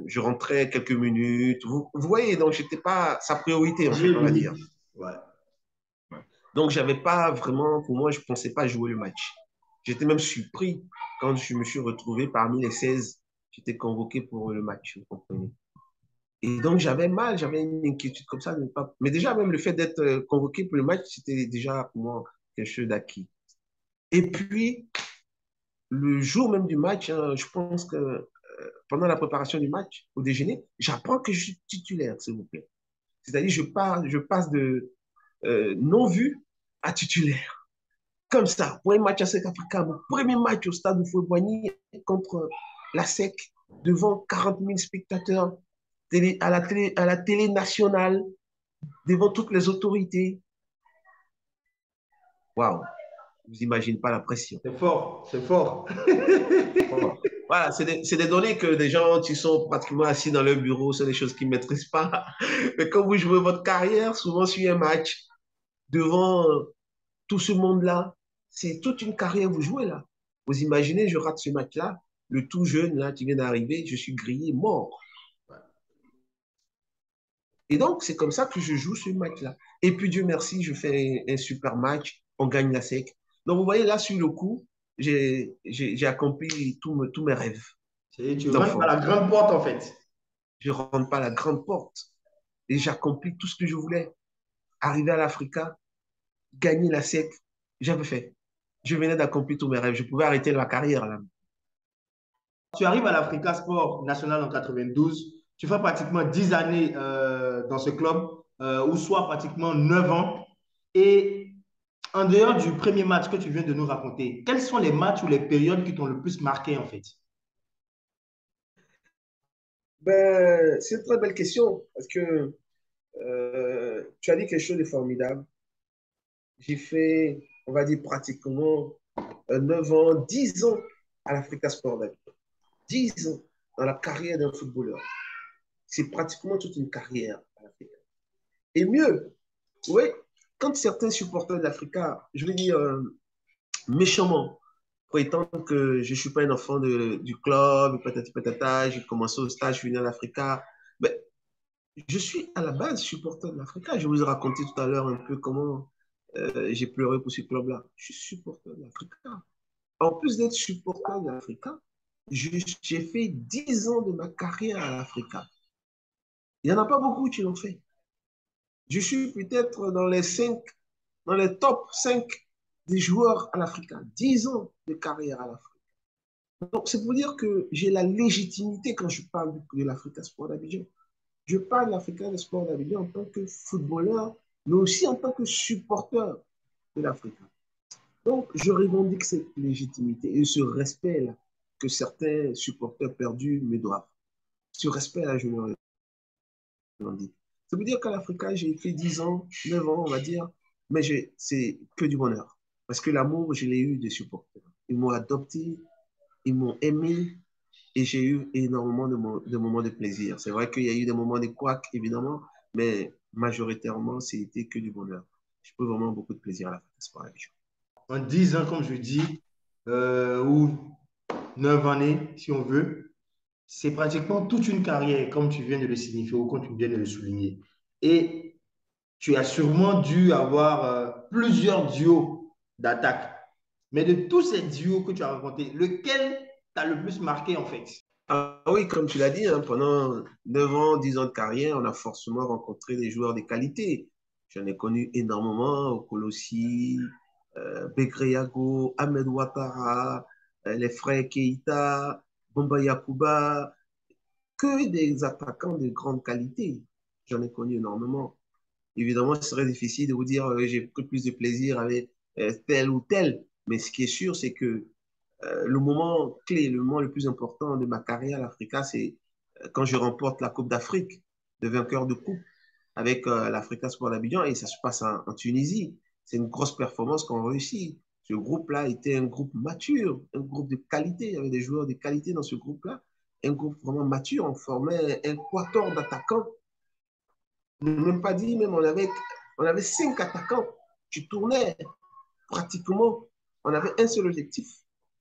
je rentrais quelques minutes. Vous voyez, donc je n'étais pas sa priorité en J'ai fait, on va lui. dire. Ouais. Donc, j'avais pas vraiment, pour moi, je ne pensais pas jouer le match. J'étais même surpris quand je me suis retrouvé parmi les 16. J'étais convoqué pour le match, vous comprenez. Et donc, j'avais mal, j'avais une inquiétude comme ça. Mais déjà, même le fait d'être convoqué pour le match, c'était déjà pour moi quelque chose d'acquis. Et puis, le jour même du match, hein, je pense que pendant la préparation du match, au déjeuner, j'apprends que je suis titulaire, s'il vous plaît. C'est-à-dire, je passe de non-vu à titulaire. Comme ça, pour un match à SEC Africa, mon premier match au stade Houphouët-Boigny contre la SEC, devant 40 000 spectateurs, à la télé nationale, devant toutes les autorités. Waouh, vous imaginez pas la pression. C'est fort, c'est fort. Bon. Voilà, c'est des données que des gens qui sont pratiquement assis dans leur bureau, c'est des choses qu'ils ne maîtrisent pas. Mais quand vous jouez votre carrière, souvent sur un match, devant tout ce monde-là, c'est toute une carrière que vous jouez là. Vous imaginez, je rate ce match-là, le tout jeune là qui vient d'arriver, je suis grillé, mort. Et donc, c'est comme ça que je joue ce match-là. Et puis, Dieu merci, je fais un super match, on gagne la SEC. Donc, vous voyez, là, sur le coup, j'ai accompli tous mes rêves Tu rentres par d'enfant. la grande porte en fait. Je ne rentre pas à la grande porte et j'accomplis tout ce que je voulais. Arriver à l'Africa, gagner la SEC, j'avais fait. Je venais d'accomplir tous mes rêves. Je pouvais arrêter ma carrière là. Tu arrives à l'Africa Sport National en 92, tu fais pratiquement 10 années dans ce club, ou soit pratiquement 9 ans. Et en dehors du premier match que tu viens de nous raconter, quels sont les matchs ou les périodes qui t'ont le plus marqué en fait? Ben, c'est une très belle question parce que tu as dit quelque chose de formidable. J'ai fait, on va dire, pratiquement 9 ans, 10 ans à l'Africa Sport Day. 10 ans dans la carrière d'un footballeur. C'est pratiquement toute une carrière à l'Africa. Et mieux, oui, quand certains supporters de l'Africa, je vais dire méchamment, prétendre que je ne suis pas un enfant du club, patati patata, j'ai commencé au stage, je suis venu à l'Africa. Mais je suis à la base supporter de l'Africa. Je vous ai raconté tout à l'heure un peu comment j'ai pleuré pour ce club-là. Je suis supporter de l'Africa. En plus d'être supporter de l'Africa, j'ai fait 10 ans de ma carrière à l'Africa. Il n'y en a pas beaucoup qui l'ont fait. Je suis peut-être dans les top 5 des joueurs à l'Africa. 10 ans de carrière à l'Africa. Donc, c'est pour dire que j'ai la légitimité quand je parle de l'Africa Sport d'Abidjan. Je parle de l'Africa Sport d'Abidjan en tant que footballeur, mais aussi en tant que supporter de l'Africa. Donc, je revendique cette légitimité et ce respect-là que certains supporters perdus me doivent. Ce respect-là, je le revendique. Ça veut dire qu'à l'Africa, j'ai fait 10 ans, 9 ans, on va dire, mais c'est que du bonheur. Parce que l'amour, je l'ai eu des supporters. Ils m'ont adopté, ils m'ont aimé et j'ai eu énormément de moments de plaisir. C'est vrai qu'il y a eu des moments de couac, évidemment, mais majoritairement, c'était que du bonheur. Je peux vraiment beaucoup de plaisir à l'Africa Sport Abidjan. En 10 ans, comme je dis, ou 9 années, si on veut, c'est pratiquement toute une carrière, comme tu viens de le signifier ou comme tu viens de le souligner. Et tu as sûrement dû avoir plusieurs duos d'attaque. Mais de tous ces duos que tu as rencontrés, lequel t'a le plus marqué en fait? Ah oui, comme tu l'as dit, hein, pendant 9 ans, 10 ans de carrière, on a forcément rencontré des joueurs de qualité. J'en ai connu énormément, Okolosi, Bekreyago, Ahmed Ouattara, les frères Keita, Bomba Yakuba, que des attaquants de grande qualité. J'en ai connu énormément. Évidemment, ce serait difficile de vous dire j'ai pris plus de plaisir avec tel ou tel, mais ce qui est sûr, c'est que le moment clé, le moment le plus important de ma carrière à l'Africa, c'est quand je remporte la Coupe d'Afrique de vainqueur de coupe avec l'Africa Sport d'Abidjan et ça se passe en Tunisie. C'est une grosse performance qu'on réussit. Ce groupe-là était un groupe mature, un groupe de qualité. Il y avait des joueurs de qualité dans ce groupe-là, un groupe vraiment mature. On formait un quatuor d'attaquants. Je ne même pas dit, même on avait 5 attaquants qui tournaient pratiquement. On avait un seul objectif,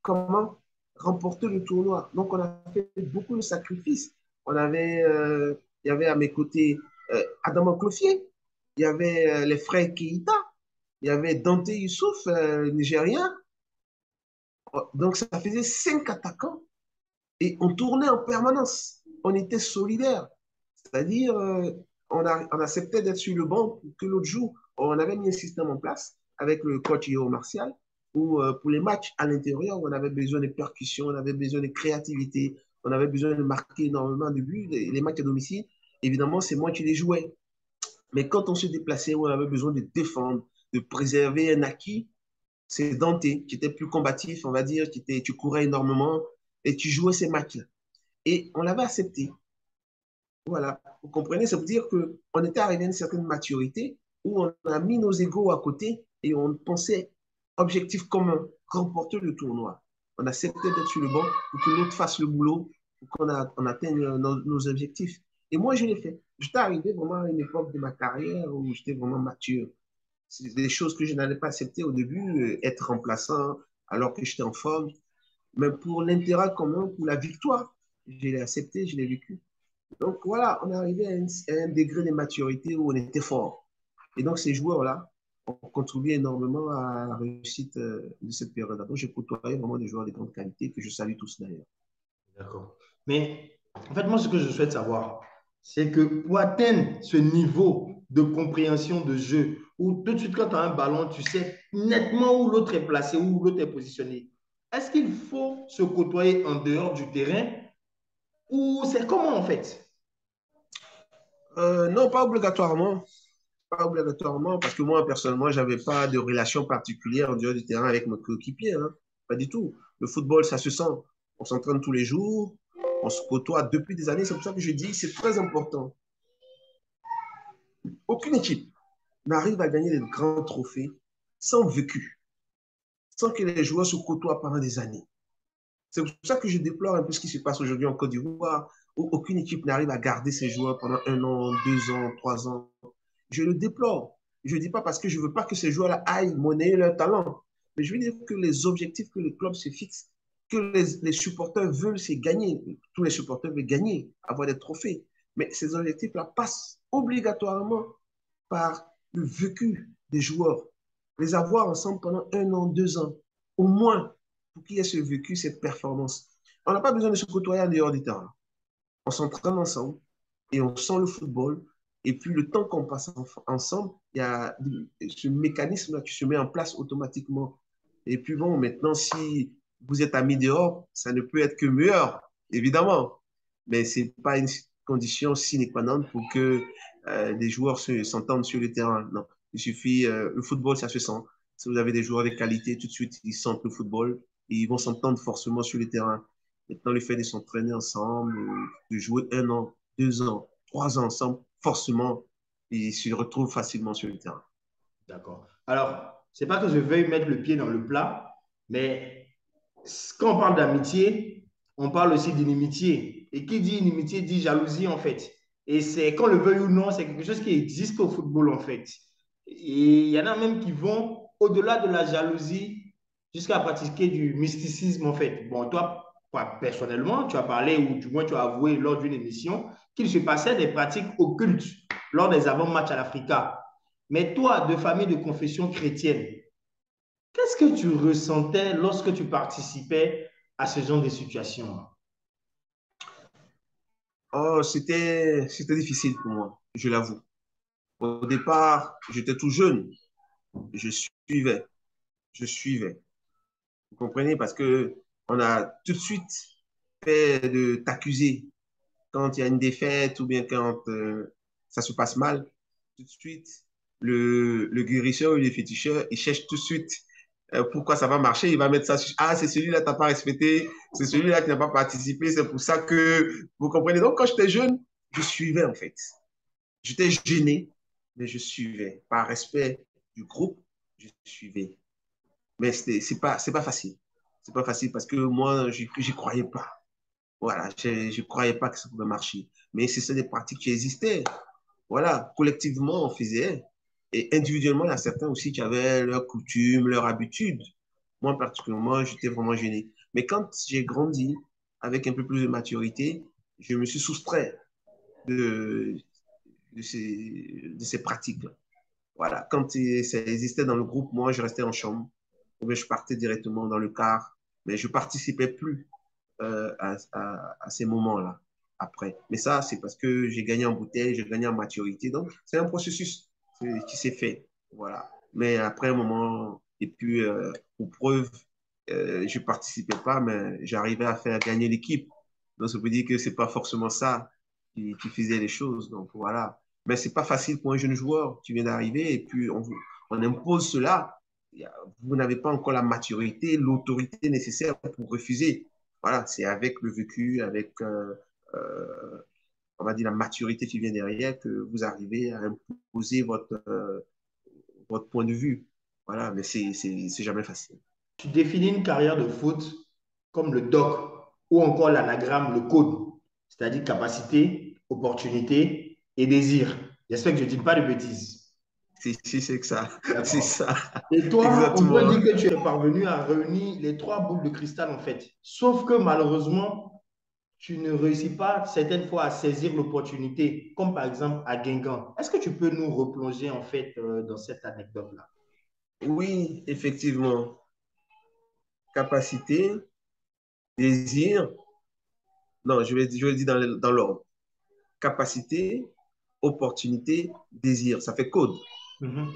comment remporter le tournoi. Donc, on a fait beaucoup de sacrifices. Il y avait à mes côtés Adama Clofier, il y avait les frères Keita, il y avait Dante Youssouf, nigérien. Donc, ça faisait 5 attaquants et on tournait en permanence. On était solidaires. C'est-à-dire, on acceptait d'être sur le banc pour que l'autre joue. On avait mis un système en place avec le coach Yeo Martial où pour les matchs à l'intérieur, on avait besoin de percussion, on avait besoin de créativité, on avait besoin de marquer énormément de buts. Les matchs à domicile, évidemment, c'est moi qui les jouais. Mais quand on se déplaçait, où on avait besoin de défendre, de préserver un acquis, c'est Dante qui était plus combatif, on va dire, tu courais énormément et tu jouais ces matchs-là. Et on l'avait accepté. Voilà, vous comprenez, ça veut dire qu'on était arrivé à une certaine maturité où on a mis nos égos à côté et on pensait objectif commun, remporter le tournoi. On acceptait d'être sur le banc pour que l'autre fasse le boulot, pour on atteigne nos objectifs. Et moi, je l'ai fait. J'étais arrivé vraiment à une époque de ma carrière où j'étais vraiment mature. C'est des choses que je n'allais pas accepter au début, être remplaçant alors que j'étais en forme. Mais pour l'intérêt commun, pour la victoire, je l'ai accepté, je l'ai vécu. Donc voilà, on est arrivé à un degré de maturité où on était fort. Et donc ces joueurs-là ont contribué énormément à la réussite de cette période-là. Donc j'ai côtoyé vraiment des joueurs de grande qualité que je salue tous d'ailleurs. D'accord. Mais en fait, moi, ce que je souhaite savoir, c'est que pour atteindre ce niveau de compréhension de jeu, où tout de suite, quand tu as un ballon, tu sais nettement où l'autre est placé, où l'autre est positionné, est-ce qu'il faut se côtoyer en dehors du terrain ou c'est comment en fait? Non, pas obligatoirement. Pas obligatoirement, parce que moi, personnellement, je n'avais pas de relation particulière en dehors du terrain avec mes coéquipiers. Hein. Pas du tout. Le football, ça se sent. On s'entraîne tous les jours, on se côtoie depuis des années. C'est pour ça que je dis c'est très important. Aucune équipe n'arrive à gagner des grands trophées sans vécu, sans que les joueurs se côtoient pendant des années. C'est pour ça que je déplore un peu ce qui se passe aujourd'hui en Côte d'Ivoire, où aucune équipe n'arrive à garder ses joueurs pendant 1 an, 2 ans, 3 ans. Je le déplore. Je ne dis pas parce que je ne veux pas que ces joueurs-là aillent monnayer leur talent, Mais je veux dire que les objectifs que le club se fixe, que les supporters veulent, c'est gagner. Tous les supporters veulent gagner, avoir des trophées. Mais ces objectifs-là passent obligatoirement par le vécu des joueurs. Les avoir ensemble pendant 1 an, 2 ans, au moins, pour qu'il y ait ce vécu, cette performance. On n'a pas besoin de se côtoyer en dehors du terrain. On s'entraîne ensemble et on sent le football. Et puis, le temps qu'on passe ensemble, il y a ce mécanisme-là qui se met en place automatiquement. Et puis, bon, maintenant, si vous êtes amis dehors, ça ne peut être que meilleur, évidemment. Mais ce n'est pas une condition sine qua non pour que les joueurs s'entendent sur le terrain. Non, il suffit, le football, ça se sent. Si vous avez des joueurs de qualité, tout de suite, ils sentent le football et ils vont s'entendre forcément sur le terrain. Maintenant, le fait de s'entraîner ensemble, de jouer 1 an, 2 ans, 3 ans ensemble, forcément, ils se retrouvent facilement sur le terrain. D'accord. Alors, c'est pas que je veuille mettre le pied dans le plat, mais quand on parle d'amitié, on parle aussi d'inimitié. Et qui dit inimitié dit jalousie, en fait. Et c'est, qu'on le veuille ou non, c'est quelque chose qui existe au football, en fait. Et il y en a même qui vont au-delà de la jalousie jusqu'à pratiquer du mysticisme, en fait. Bon, toi, personnellement, tu as parlé, ou du moins tu as avoué lors d'une émission, qu'il se passait des pratiques occultes lors des avant-matchs à l'Africa. Mais toi, de famille de confession chrétienne, qu'est-ce que tu ressentais lorsque tu participais à ce genre de situation? Oh, c'était difficile pour moi, je l'avoue. Au départ, j'étais tout jeune, je suivais, je suivais. Vous comprenez? Parce que on a tout de suite fait de t'accuser quand il y a une défaite ou bien quand ça se passe mal. Tout de suite, le guérisseur ou le féticheur, il cherche tout de suite pourquoi ça va marcher. Il va mettre ça sur, ah, c'est celui-là qui n'a pas respecté, c'est celui-là qui n'a pas participé, c'est pour ça que, vous comprenez. Donc, quand j'étais jeune, je suivais en fait. J'étais gêné, mais je suivais. Par respect du groupe, je suivais. Mais c'est pas facile. C'est pas facile parce que moi, j'y croyais pas. Voilà, je croyais pas que ça pouvait marcher. Mais c'est des pratiques qui existaient. Voilà, collectivement, on faisait. Et individuellement, il y a certains aussi qui avaient leurs coutumes, leurs habitudes. Moi, particulièrement, j'étais vraiment gêné. Mais quand j'ai grandi avec un peu plus de maturité, je me suis soustrait de, de ces pratiques-là. Voilà, quand ça existait dans le groupe, moi, je restais en chambre. Ou bien je partais directement dans le car. Mais je participais plus à ces moments-là après. Mais ça, c'est parce que j'ai gagné en bouteille, j'ai gagné en maturité. Donc, c'est un processus qui s'est fait. Voilà. Mais après un moment, et puis, pour preuve, je ne participais pas, mais j'arrivais à faire gagner l'équipe. Donc, ça veut dire que ce n'est pas forcément ça qui faisait les choses. Donc, voilà. Mais ce n'est pas facile pour un jeune joueur qui vient d'arriver et puis on impose cela. Vous n'avez pas encore la maturité, l'autorité nécessaire pour refuser. Voilà, c'est avec le vécu, avec, on va dire, la maturité qui vient derrière que vous arrivez à imposer votre point de vue. Voilà, mais c'est jamais facile. Tu définis une carrière de foot comme le doc ou encore l'anagramme, le code, c'est-à-dire capacité, opportunité et désir. J'espère que je ne dis pas de bêtises. C'est que ça, c'est D'accord. ça, Et toi, on peut exactement. dire que tu es parvenu à réunir les trois boules de cristal en fait. Sauf que malheureusement, tu ne réussis pas certaines fois à saisir l'opportunité, comme par exemple à Guingamp. Est-ce que tu peux nous replonger en fait dans cette anecdote-là? Oui, effectivement. Capacité, désir, non, je vais dire dans l'ordre. Capacité, opportunité, désir. Ça fait code. Mhm,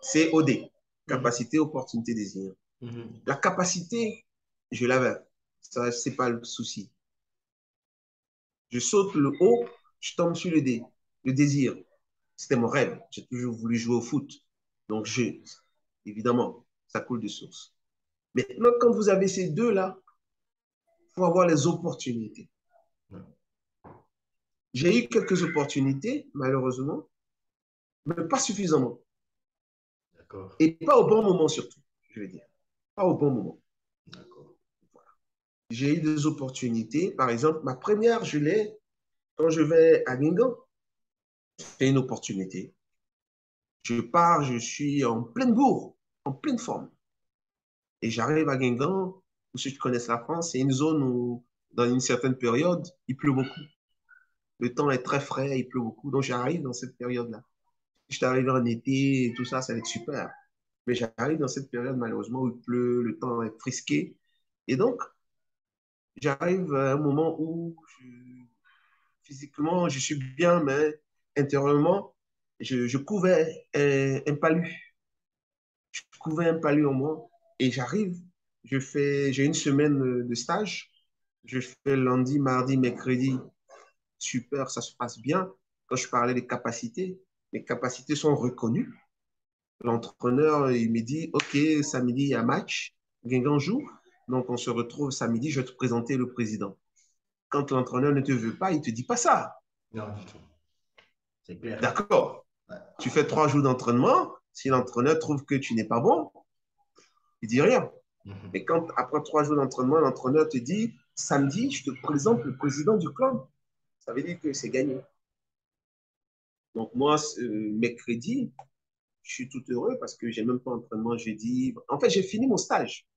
COD. mhm, Capacité, opportunité, désir. mhm. La capacité, je l'avais. Ça, c'est pas le souci. Je saute le haut, je tombe sur le D. Le désir, c'était mon rêve. J'ai toujours voulu jouer au foot. Donc, évidemment, ça coule de source. Maintenant, quand vous avez ces deux-là, il faut avoir les opportunités. J'ai eu quelques opportunités, malheureusement, mais pas suffisamment. D'accord, Et pas au bon moment surtout, je veux dire. Pas au bon moment. d'accord. J'ai eu des opportunités. Par exemple, ma première, je l'ai quand je vais à Guingamp. C'est une opportunité. Je pars, je suis en pleine bourre, en pleine forme. Et j'arrive à Guingamp, pour ceux qui connaissent la France, c'est une zone où, dans une certaine période, il pleut beaucoup. Le temps est très frais, il pleut beaucoup. Donc, j'arrive dans cette période-là. Si je arrivé en été et tout ça, ça va être super. Mais j'arrive dans cette période, malheureusement, où il pleut, le temps est frisqué. Et donc, j'arrive à un moment où physiquement, je suis bien, mais intérieurement, je couvais un palu. Je couvais un palu en moi et j'arrive, j'ai une semaine de stage. Je fais lundi, mardi, mercredi. Super, ça se passe bien. Quand je parlais des capacités, mes capacités sont reconnues. L'entraîneur, il me dit, OK, samedi, il y a match. Guingamp joue. Donc, on se retrouve samedi, je vais te présenter le président. Quand l'entraîneur ne te veut pas, il ne te dit pas ça. Non, du tout. C'est clair. D'accord. Ouais. Tu fais 3 jours d'entraînement. Si l'entraîneur trouve que tu n'es pas bon, il ne dit rien. Mhm. Mais quand, après 3 jours d'entraînement, l'entraîneur te dit, samedi, je te présente le président du club, ça veut dire que c'est gagné. Donc, moi, mercredi, je suis tout heureux parce que j'ai même pas d'entraînement jeudi. En fait, j'ai fini mon stage.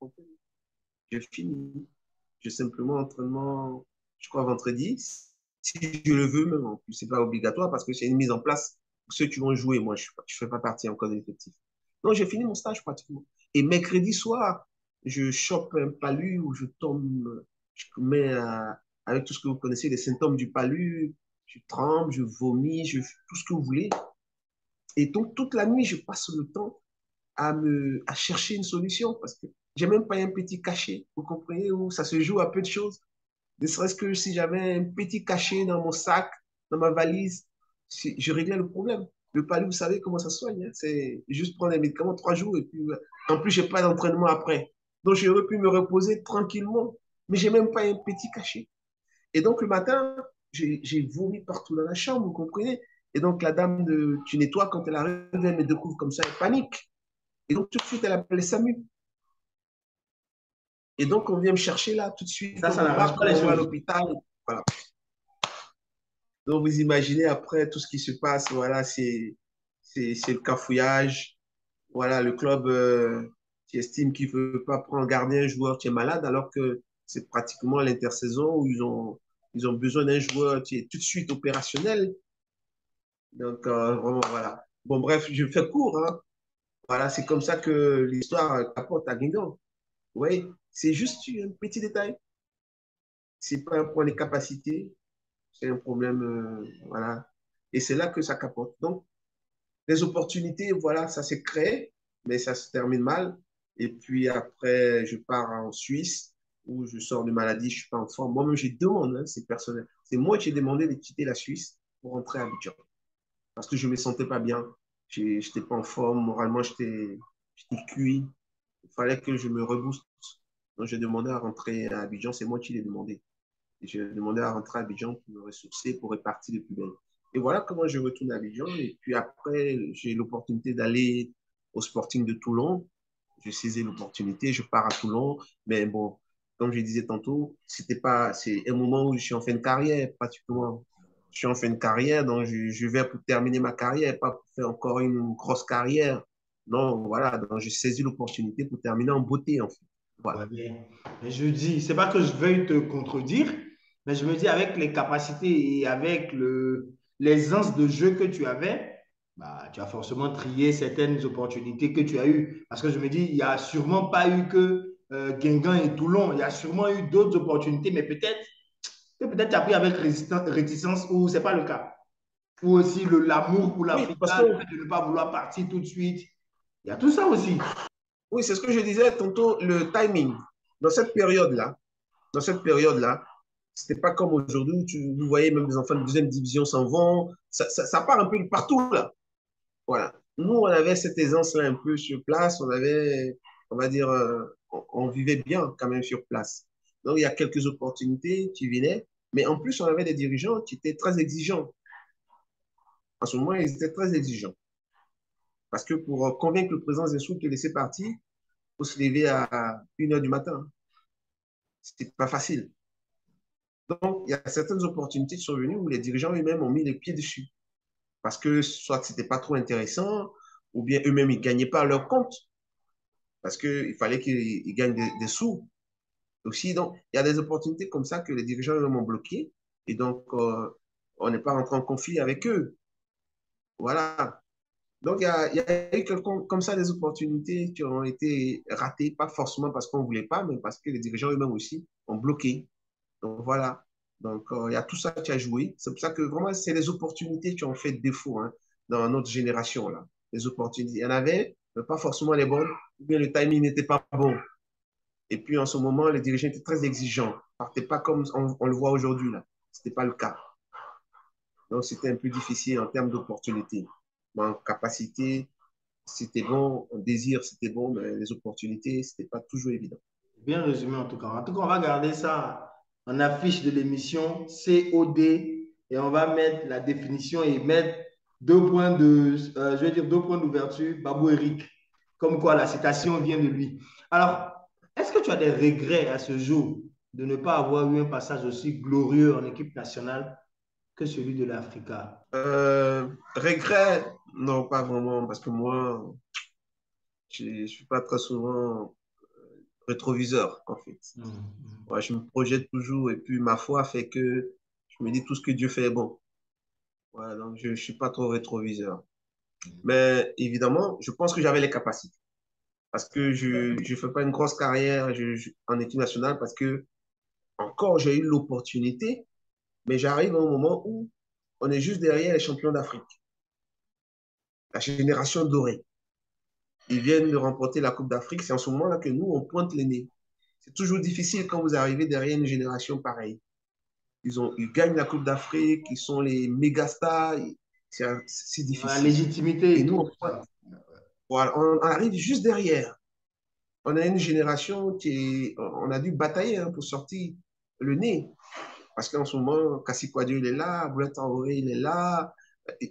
J'ai fini. J'ai simplement entraînement, je crois, vendredi. Si je le veux, même en plus, c'est pas obligatoire parce que c'est une mise en place pour ceux qui vont jouer. Moi, je ne fais pas partie encore de l'effectif. Donc, j'ai fini mon stage pratiquement. Et mercredi soir, je chope un palu où je tombe, je mets avec tout ce que vous connaissez, les symptômes du palu. Je tremble, je vomis, tout ce que vous voulez. Et donc, toute la nuit, je passe le temps à chercher une solution parce que j'ai même pas un petit cachet. Vous comprenez où ça se joue à peu de choses. Ne serait-ce que si j'avais un petit cachet dans mon sac, dans ma valise, je réglais le problème. Le palu, vous savez comment ça soigne. Hein? C'est juste prendre les médicaments 3 jours et puis en plus, j'ai pas d'entraînement après. Donc, j'aurais pu me reposer tranquillement. Mais j'ai même pas un petit cachet. Et donc, le matin, j'ai vomi partout dans la chambre, vous comprenez? Et donc, la dame qui nettoie, quand elle arrive, elle me découvre comme ça, elle panique. Et donc, tout de suite, elle appelle SAMU. Et donc, on vient me chercher là, tout de suite, on Ça me n'arrange braque, pas on les m'envoie à choses. l'hôpital. Voilà. Donc, vous imaginez après tout ce qui se passe, voilà, c'est le cafouillage. Voilà, le club qui estime qu'il ne veut pas prendre garder un joueur qui est malade, alors que c'est pratiquement l'intersaison où ils ont besoin d'un joueur qui est tout de suite opérationnel. Donc, vraiment, voilà. Bon, bref, je fais court, hein. Voilà, c'est comme ça que l'histoire capote à Guingamp. Oui, c'est juste un petit détail. C'est pas un problème de capacité, c'est un problème, voilà. Et c'est là que ça capote. Donc, les opportunités, voilà, ça s'est créé, mais ça se termine mal. Et puis après, je pars en Suisse où je sors de maladie, je suis pas en forme. Moi-même, j'ai demandé, hein, c'est personnel. C'est moi qui ai demandé de quitter la Suisse pour rentrer à Abidjan parce que je me sentais pas bien. Je n'étais pas en forme, moralement, j'étais cuit. Il fallait que je me rebooste. Donc, j'ai demandé à rentrer à Abidjan, c'est moi qui l'ai demandé. Et j'ai demandé à rentrer à Abidjan pour me ressourcer, pour repartir de plus belle. Et voilà comment je retourne à Abidjan. Et puis après, j'ai l'opportunité d'aller au Sporting de Toulon. Je saisis l'opportunité, je pars à Toulon. Mais bon, comme je disais tantôt, c'est un moment où je suis en fin de carrière, pratiquement. Je suis en fin de carrière, donc je vais pour terminer ma carrière, pas pour faire encore une grosse carrière. Non, voilà, donc je saisis l'opportunité pour terminer en beauté, en fait. Ouais, Voilà. mais je dis, c'est pas que je veuille te contredire, mais je me dis avec les capacités et avec l'aisance de jeu que tu avais, bah, tu as forcément trié certaines opportunités que tu as eues. Parce que je me dis, il n'y a sûrement pas eu que Guingamp et Toulon, il y a sûrement eu d'autres opportunités, mais peut-être tu as pris avec réticence ou c'est pas le cas. Ou aussi l'amour pour Oui, parce l'Africa, que le fait de ne pas vouloir partir tout de suite. Il y a tout ça aussi. oui, c'est ce que je disais tantôt, le timing. Dans cette période-là, dans cette période-là, c'était pas comme aujourd'hui où vous voyez même des enfants de deuxième division s'en vont. Ça part un peu de partout, là. Voilà. Nous, on avait cette aisance-là un peu sur place. On avait, on va dire, on vivait bien quand même sur place. Donc, il y a quelques opportunités qui venaient. Mais en plus, on avait des dirigeants qui étaient très exigeants. En ce moment, ils étaient très exigeants. Parce que pour convaincre le président Zensou de te laisser partir, il faut se lever à 1 heure du matin. C'est pas facile. Donc, il y a certaines opportunités qui sont venues où les dirigeants eux-mêmes ont mis les pieds dessus. Parce que soit c'était pas trop intéressant, ou bien eux-mêmes, ils ne gagnaient pas leur compte. parce qu'il fallait qu'ils gagnent des sous aussi. Donc, il y a des opportunités comme ça que les dirigeants eux m'ont bloqué. Et donc, on n'est pas rentré en conflit avec eux. Voilà. Donc, il y a eu comme ça des opportunités qui ont été ratées, pas forcément parce qu'on ne voulait pas, mais parce que les dirigeants eux-mêmes aussi ont bloqué. Donc, voilà. Donc, il y a tout ça qui a joué. C'est pour ça que vraiment, c'est les opportunités qui ont fait défaut hein, dans notre génération. Là. Les opportunités. Il y en avait, mais pas forcément les bonnes, ou bien le timing n'était pas bon. Et puis, en ce moment, les dirigeants étaient très exigeants. Ils partaient pas comme on le voit aujourd'hui. Là. Ce n'était pas le cas. Donc, c'était un peu difficile en termes d'opportunités. En capacité, c'était bon. En désir, c'était bon. Mais les opportunités, ce n'était pas toujours évident. Bien résumé en tout cas. En tout cas, on va garder ça en affiche de l'émission COD et on va mettre la définition et mettre je vais dire 2 points d'ouverture, Babou Eric, comme quoi la citation vient de lui. Alors, est-ce que tu as des regrets à ce jour de ne pas avoir eu un passage aussi glorieux en équipe nationale que celui de l'Africa? Regret, non, pas vraiment, parce que moi, je ne suis pas très souvent rétroviseur, en fait. Mhm. Ouais, je me projette toujours et puis ma foi fait que je me dis tout ce que Dieu fait est bon. Voilà, donc je ne suis pas trop rétroviseur. Mais évidemment, je pense que j'avais les capacités. Parce que je ne fais pas une grosse carrière en équipe nationale parce que encore j'ai eu l'opportunité, mais j'arrive à un moment où on est juste derrière les champions d'Afrique, la génération dorée. Ils viennent de remporter la Coupe d'Afrique. C'est en ce moment-là que nous, on pointe les nez. C'est toujours difficile quand vous arrivez derrière une génération pareille. Ils gagnent la Coupe d'Afrique, ils sont les méga stars. C'est La difficile. légitimité Et et nous, tout. Ouais. voilà, on arrive juste derrière. On a une génération on a dû batailler hein, pour sortir le nez. Parce qu'en ce moment, Kassi Kouadio, il est là, Boulay Traoré, il est là.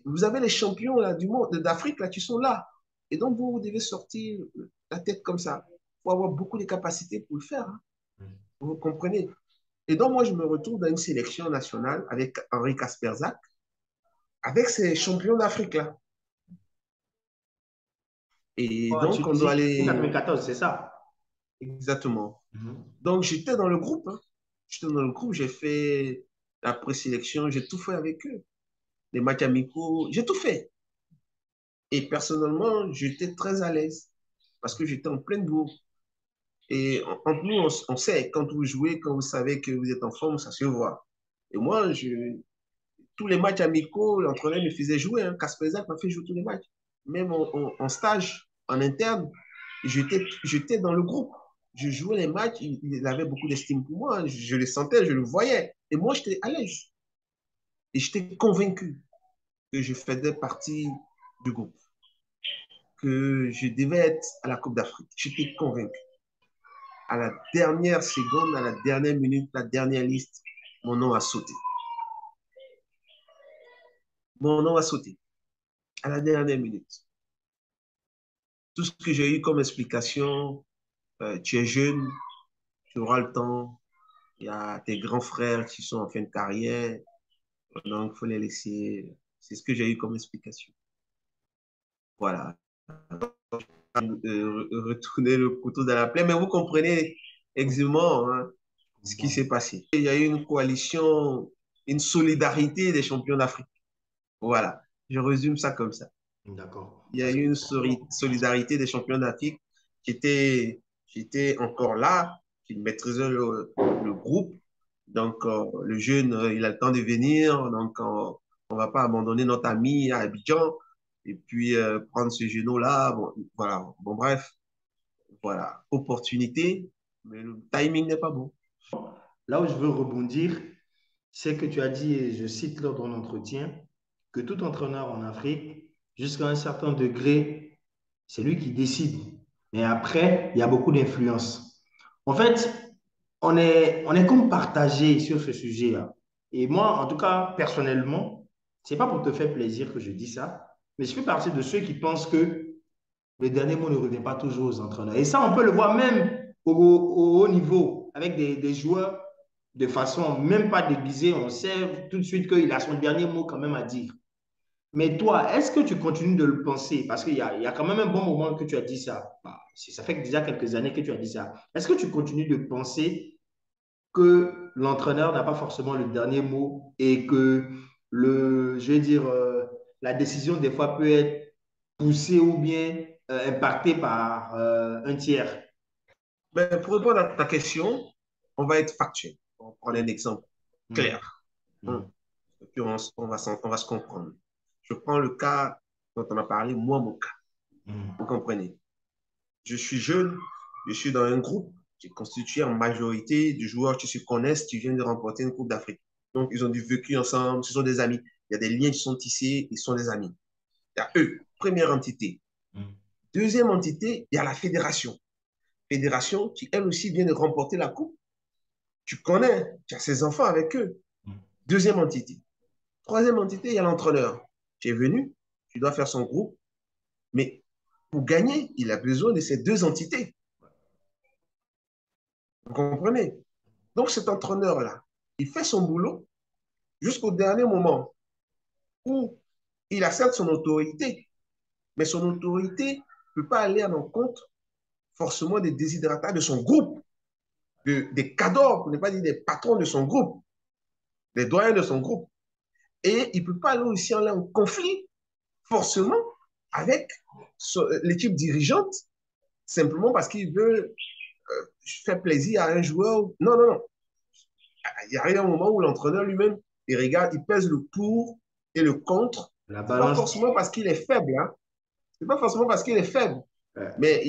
Vous avez les champions là, du monde, d'Afrique là, qui sont là. Et donc, vous devez sortir la tête comme ça. Il faut avoir beaucoup de capacités pour le faire. Hein. Vous comprenez? Et donc, moi, je me retrouve dans une sélection nationale avec Henri Kasperzak, avec ces champions d'Afrique là. Et En donc, on doit Tunisie, aller 94, c'est ça? exactement. Mhm. Donc, j'étais dans le groupe. Hein. J'étais dans le groupe, j'ai fait la présélection, j'ai tout fait avec eux. Les matchs amicaux, j'ai tout fait. Et personnellement, j'étais très à l'aise parce que j'étais en pleine bourre. Et entre nous, on sait, quand vous jouez, quand vous savez que vous êtes en forme, ça se voit. Et moi, tous les matchs amicaux, l'entraîneur me faisait jouer. Hein. Kasper Zak m'a fait jouer tous les matchs. Même en stage, en interne, j'étais dans le groupe. Je jouais les matchs, il avait beaucoup d'estime pour moi. Je le sentais, je le voyais. Et moi, j'étais à l'aise. Et j'étais convaincu que je faisais partie du groupe, que je devais être à la Coupe d'Afrique. J'étais convaincu. À la dernière seconde, à la dernière minute, la dernière liste, mon nom a sauté. Mon nom a sauté à la dernière minute. Tout ce que j'ai eu comme explication, tu es jeune, tu auras le temps, il y a tes grands frères qui sont en fin de carrière, donc il faut les laisser. C'est ce que j'ai eu comme explication. Voilà. Retourner le couteau dans la plaie, mais vous comprenez exactement hein, ce qui s'est passé. Il y a eu une coalition, une solidarité des champions d'Afrique. Voilà, je résume ça comme ça. D'accord. Il y a Parce eu que une solidarité des champions d'Afrique qui était encore là, qui maîtrisait le groupe. Donc, le jeune, il a le temps de venir. Donc, on ne va pas abandonner notre ami à Abidjan et puis prendre ce genou-là. Bon, voilà. Bon, bref, voilà. Opportunité, mais le timing n'est pas bon. là où je veux rebondir, c'est que tu as dit, et je cite lors de ton entretien, que tout entraîneur en Afrique, jusqu'à un certain degré, c'est lui qui décide. Mais après, il y a beaucoup d'influence. En fait, on est comme partagé sur ce sujet-là. Et moi, en tout cas, personnellement, c'est pas pour te faire plaisir que je dis ça, mais je fais partie de ceux qui pensent que le dernier mot ne revient pas toujours aux entraîneurs. Et ça, on peut le voir même au haut niveau, avec des joueurs de façon même pas déguisée. On sait tout de suite qu'il a son dernier mot quand même à dire. Mais toi, est-ce que tu continues de le penser? Parce il y a quand même un bon moment que tu as dit ça. Bah, ça fait déjà quelques années que tu as dit ça. Est-ce que tu continues de penser que l'entraîneur n'a pas forcément le dernier mot et que je vais dire, la décision des fois peut être poussée ou bien impactée par un tiers? Mais pour répondre à ta question, on va être factuel. On va prendre un Mm, exemple mm, clair. mm, Hein. Puis on va se comprendre. Je prends le cas dont on a parlé, moi, mon cas. Vous mm, comprenez? Je suis jeune, je suis dans un groupe qui est constitué en majorité de joueurs qui se connaissent, qui viennent de remporter une Coupe d'Afrique. Donc, ils ont du vécu ensemble, ce sont des amis. Il y a des liens qui sont tissés, ils sont des amis. Il y a eux, première entité. mm, Deuxième entité, il y a la fédération. Fédération qui, elle aussi, vient de remporter la Coupe. Tu connais, tu as ses enfants avec eux. mm. Deuxième entité. Troisième entité, il y a l'entraîneur. Tu es venu, tu dois faire son groupe, mais pour gagner, il a besoin de ces deux entités. Vous comprenez? Donc cet entraîneur-là, il fait son boulot jusqu'au dernier moment où il accepte son autorité, mais son autorité ne peut pas aller à l'encontre forcément des déshydratats de son groupe, des cadors, pour ne pas dire des patrons de son groupe, des doyens de son groupe. Et il ne peut pas aller aussi aller en conflit forcément avec l'équipe dirigeante simplement parce qu'il veut faire plaisir à un joueur. Non, non, non. Il arrive un moment où l'entraîneur lui-même, il regarde, il pèse le pour et le contre. La C'est pas balance. forcément parce qu'il est faible, hein. C'est pas forcément parce qu'il est faible, mais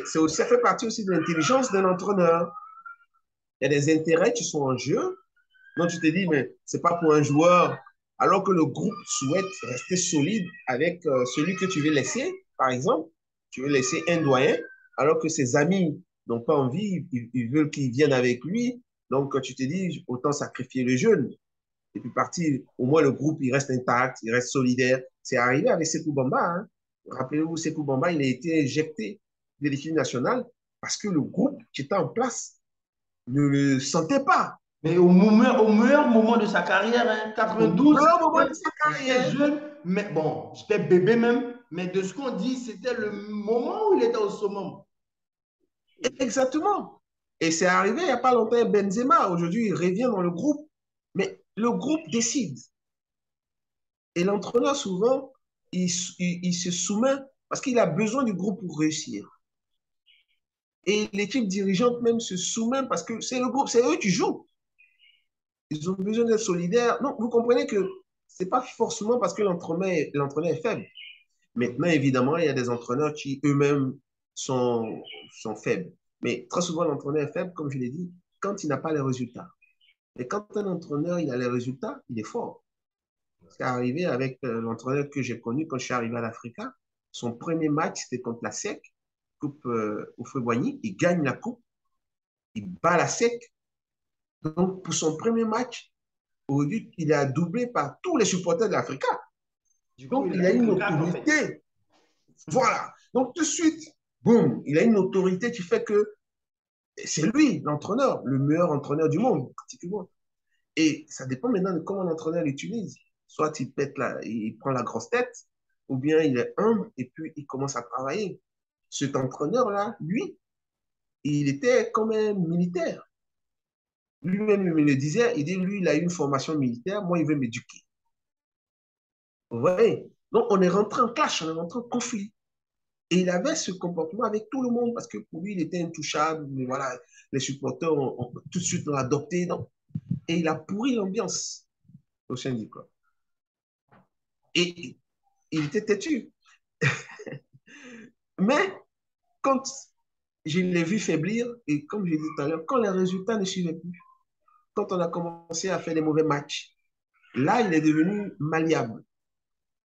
ça fait partie aussi de l'intelligence d'un entraîneur. Il y a des intérêts qui sont en jeu. Donc tu te dis, mais c'est pas pour un joueur, alors que le groupe souhaite rester solide avec celui que tu veux laisser, par exemple, tu veux laisser un doyen, alors que ses amis n'ont pas envie, ils veulent qu'il vienne avec lui. Donc tu te dis, autant sacrifier le jeune. Et puis partir, au moins le groupe, il reste intact, il reste solidaire. C'est arrivé avec Sekou Bamba. Hein. Rappelez-vous, Sekou Bamba, il a été éjecté de l'équipe nationale parce que le groupe qui était en place ne le sentait pas. Mais au meilleur moment de sa carrière, hein, Au 92, meilleur moment de sa il était carrière. jeune, mais bon, j'étais bébé même, mais de ce qu'on dit, c'était le moment où il était au summum. Exactement. Et c'est arrivé il n'y a pas longtemps, Benzema. Aujourd'hui, il revient dans le groupe. Mais le groupe décide. Et l'entraîneur, souvent, il se soumet parce qu'il a besoin du groupe pour réussir. Et l'équipe dirigeante même se soumet parce que c'est le groupe, c'est eux qui jouent. Ils ont besoin d'être solidaires. Donc, vous comprenez que ce n'est pas forcément parce que l'entraîneur est faible. Maintenant, évidemment, il y a des entraîneurs qui eux-mêmes sont faibles. Mais très souvent, l'entraîneur est faible, comme je l'ai dit, quand il n'a pas les résultats. Et quand un entraîneur il a les résultats, il est fort. C'est arrivé avec l'entraîneur que j'ai connu quand je suis arrivé à l'Africa. Son premier match, c'était contre la SEC, Coupe au Boigny. Il gagne la coupe, il bat la SEC. Donc, pour son premier match, aujourd'hui, il est doublé par tous les supporters de l'Africa. Du coup, Donc, il il a a une une claque, en fait. autorité. Voilà. Donc, tout de suite, boum, il a une autorité qui fait que c'est lui, l'entraîneur, le meilleur entraîneur du monde, pratiquement. Et ça dépend maintenant de comment l'entraîneur l'utilise. Soit il pète il prend la grosse tête, ou bien il est humble et puis il commence à travailler. Cet entraîneur-là, lui, il était comme un militaire. Lui-même, il me le disait, il dit, lui, il a eu une formation militaire, moi, il veut m'éduquer. Vous voyez? Donc, on est rentré en clash, on est rentré en conflit. Et il avait ce comportement avec tout le monde parce que pour lui, il était intouchable. Mais voilà, les supporters ont tout de suite l'ont adopté. Donc, et il a pourri l'ambiance au sein du club. Et il était têtu. Mais quand je l'ai vu faiblir, et comme je l'ai dit tout à l'heure, quand les résultats ne suivaient plus, quand on a commencé à faire des mauvais matchs, là, il est devenu malléable.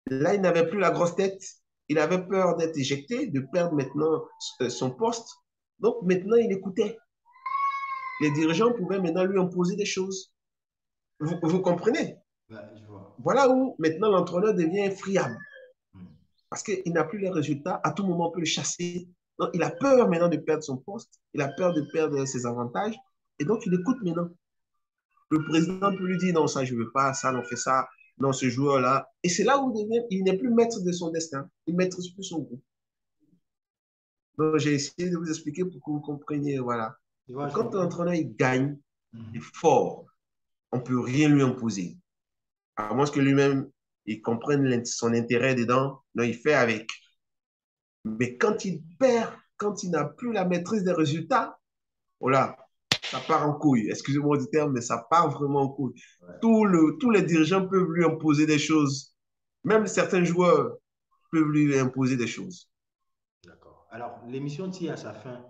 Là, il n'avait plus la grosse tête. Il avait peur d'être éjecté, de perdre maintenant son poste. Donc maintenant, il écoutait. Les dirigeants pouvaient maintenant lui imposer des choses. Vous comprenez? Ouais, je vois. Voilà où maintenant l'entraîneur devient friable. Mm. Parce qu'il n'a plus les résultats. À tout moment, on peut le chasser. Donc, il a peur maintenant de perdre son poste. Il a peur de perdre ses avantages. Et donc, il écoute maintenant. Le président peut lui dire non, ça, je ne veux pas, ça, on fait ça. dans ce joueur-là. Et c'est là où il n'est plus maître de son destin. Il ne maîtrise plus son groupe. Donc, j'ai essayé de vous expliquer pour que vous compreniez. Voilà. Tu vois, je Quand comprends. l'entraîneur il gagne, il est Mhm. fort, on ne peut rien lui imposer. À moins que lui-même, il comprenne son intérêt dedans, donc il fait avec. Mais quand il perd, quand il n'a plus la maîtrise des résultats, voilà, ça part en couille. Excusez-moi du terme, mais ça part vraiment en couille. Tous les dirigeants peuvent lui imposer des choses. Même certains joueurs peuvent lui imposer des choses. D'accord. Alors, l'émission tire à sa fin.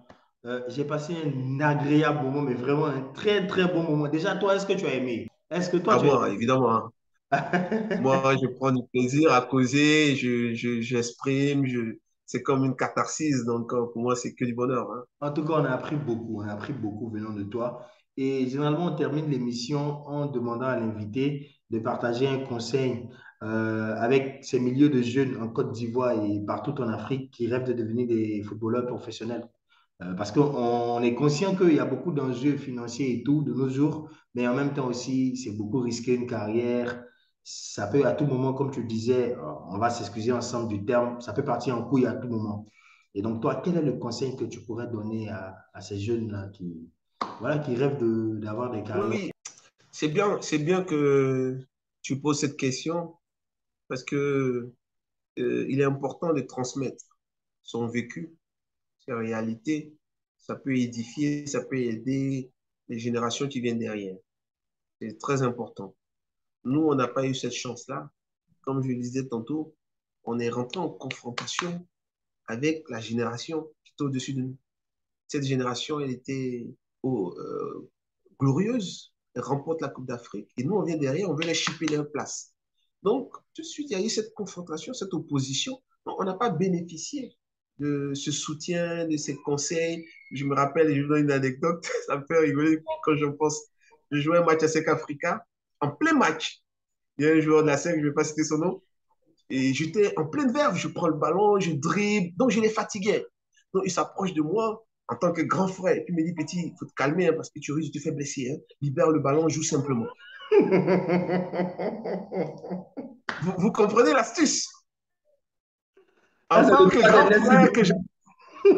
J'ai passé un agréable moment, mais vraiment un très, très bon moment. Déjà, toi, est-ce que tu as aimé? Est-ce que toi, Ah tu as bon, évidemment, hein. aimé? Moi, je prends du plaisir à causer, j'exprime, c'est comme une catharsis. Donc, pour moi, c'est que du bonheur, hein. En tout cas, on a appris beaucoup. On a appris beaucoup venant de toi. Et généralement, on termine l'émission en demandant à l'invité de partager un conseil avec ces milieux de jeunes en Côte d'Ivoire et partout en Afrique qui rêvent de devenir des footballeurs professionnels. Parce qu'on est conscient qu'il y a beaucoup d'enjeux financiers et tout de nos jours, mais en même temps aussi, c'est beaucoup risqué une carrière. Ça peut à tout moment, comme tu disais, on va s'excuser ensemble du terme, ça peut partir en couille à tout moment. Et donc, toi, quel est le conseil que tu pourrais donner à ces jeunes-là qui, voilà, qui rêvent d'avoir des carrières? Oui, c'est bien que tu poses cette question parce que il est important de transmettre son vécu, ses réalités. Ça peut édifier, ça peut aider les générations qui viennent derrière. C'est très important. Nous, on n'a pas eu cette chance-là. Comme je le disais tantôt, on est rentré en confrontation avec la génération qui est au-dessus de nous. Cette génération, elle était oh, glorieuse. Elle remporte la Coupe d'Afrique. Et nous, on vient derrière, on veut les chipper leur place. Donc, tout de suite, il y a eu cette confrontation, cette opposition. Donc, on n'a pas bénéficié de ce soutien, de ces conseils. Je me rappelle, je vous donne une anecdote, ça me fait rigoler quand je pense. Je jouais un match à Sec Africa, en plein match. Il y a un joueur de la SEC, je ne vais pas citer son nom, et j'étais en pleine verve, je prends le ballon, je dribble, donc je les fatiguais. Donc il s'approche de moi en tant que grand frère, et puis il me dit, petit, il faut te calmer hein, parce que tu risques de te faire blesser. Hein. Libère le ballon, joue simplement. Vous comprenez l'astuce? Ça, En c'est tant le que cas grand des frère,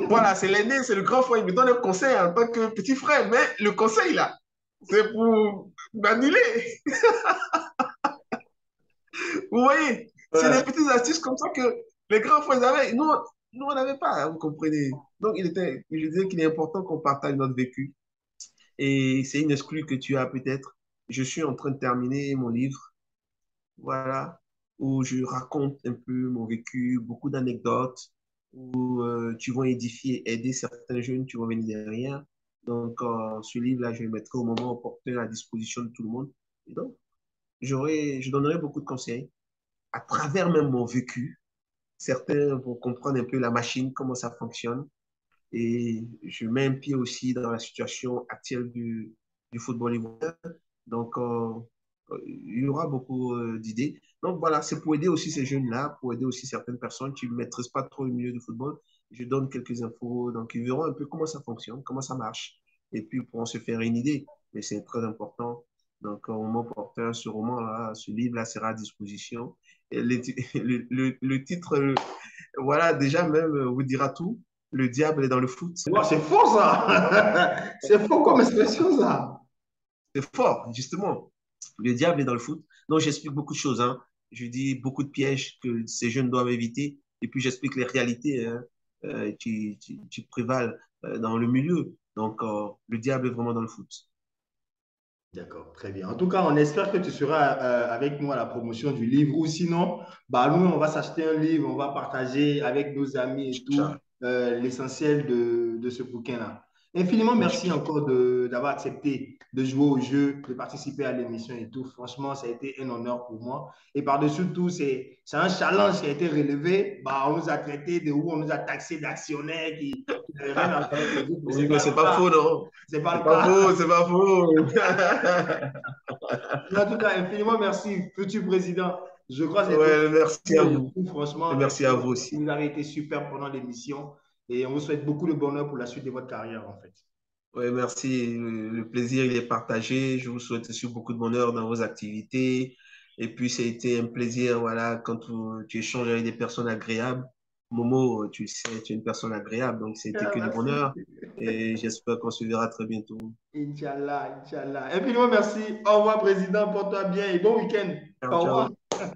voilà, c'est l'aîné, c'est le grand frère, il me donne un conseil en tant que petit frère, mais le conseil là, c'est pour m'annuler. Vous voyez, c'est des Ouais. petites astuces comme ça que les grands frères avaient. Nous on n'avait pas, vous comprenez. Donc, je disais qu'il est important qu'on partage notre vécu. Et c'est une exclue que tu as peut-être. Je suis en train de terminer mon livre, voilà, où je raconte un peu mon vécu, beaucoup d'anecdotes, où tu vas édifier, aider certains jeunes, tu vas venir derrière. Donc, ce livre-là, je le mettrai au moment opportun à disposition de tout le monde. Et donc, je donnerai beaucoup de conseils à travers même mon vécu. Certains vont comprendre un peu la machine, comment ça fonctionne. Et je mets un pied aussi dans la situation actuelle du football ivoirien. Donc, il y aura beaucoup d'idées. Donc, voilà, c'est pour aider aussi ces jeunes-là, pour aider aussi certaines personnes qui ne maîtrisent pas trop le milieu du football. Je donne quelques infos. Donc, ils verront un peu comment ça fonctionne, comment ça marche. Et puis, ils pourront se faire une idée. Mais c'est très important. Donc, au moment opportun, ce roman-là, ce livre-là sera à disposition. Et le titre, voilà, déjà même, vous dira tout. Le diable est dans le foot. Wow, c'est faux, ça! C'est faux comme Fort. expression, ça! C'est fort, justement. Le diable est dans le foot. Donc, j'explique beaucoup de choses. Hein. Je dis beaucoup de pièges que ces jeunes doivent éviter. Et puis, j'explique les réalités hein, qui prévalent dans le milieu. Donc, le diable est vraiment dans le foot. D'accord, très bien. En tout cas, on espère que tu seras avec nous à la promotion du livre ou sinon, bah, nous, on va s'acheter un livre, on va partager avec nos amis et tout Inch'Allah. l'essentiel de ce bouquin-là. Infiniment merci encore d'avoir accepté de jouer au jeu, de participer à l'émission et tout. Franchement, ça a été un honneur pour moi. Et par-dessus tout, c'est un challenge qui a été relevé. Bah, on nous a traité de où on nous a taxé d'actionnaires qui n'avaient rien à voir avec le groupe, mais ce Oui, n'est mais pas c'est le pas cas. faux, non? C'est pas C'est le pas cas. faux, c'est pas faux. En tout cas, infiniment merci, futur président. Je crois que c'était Ouais, merci à et vous. tout, Et franchement, merci à vous aussi. vous avez été super pendant l'émission et on vous souhaite beaucoup de bonheur pour la suite de votre carrière, en fait. Ouais, merci. Le plaisir, il est partagé. Je vous souhaite aussi beaucoup de bonheur dans vos activités. Et puis, c'était un plaisir, voilà, quand tu échanges avec des personnes agréables. Momo, tu le sais, tu es une personne agréable, donc c'était Ah, que du merci. bonheur. Et j'espère qu'on se verra très bientôt. Inch'Allah, Inch'Allah. Infiniment merci. Au revoir, président. Porte-toi bien et bon week-end. Ciao, Au revoir. ciao.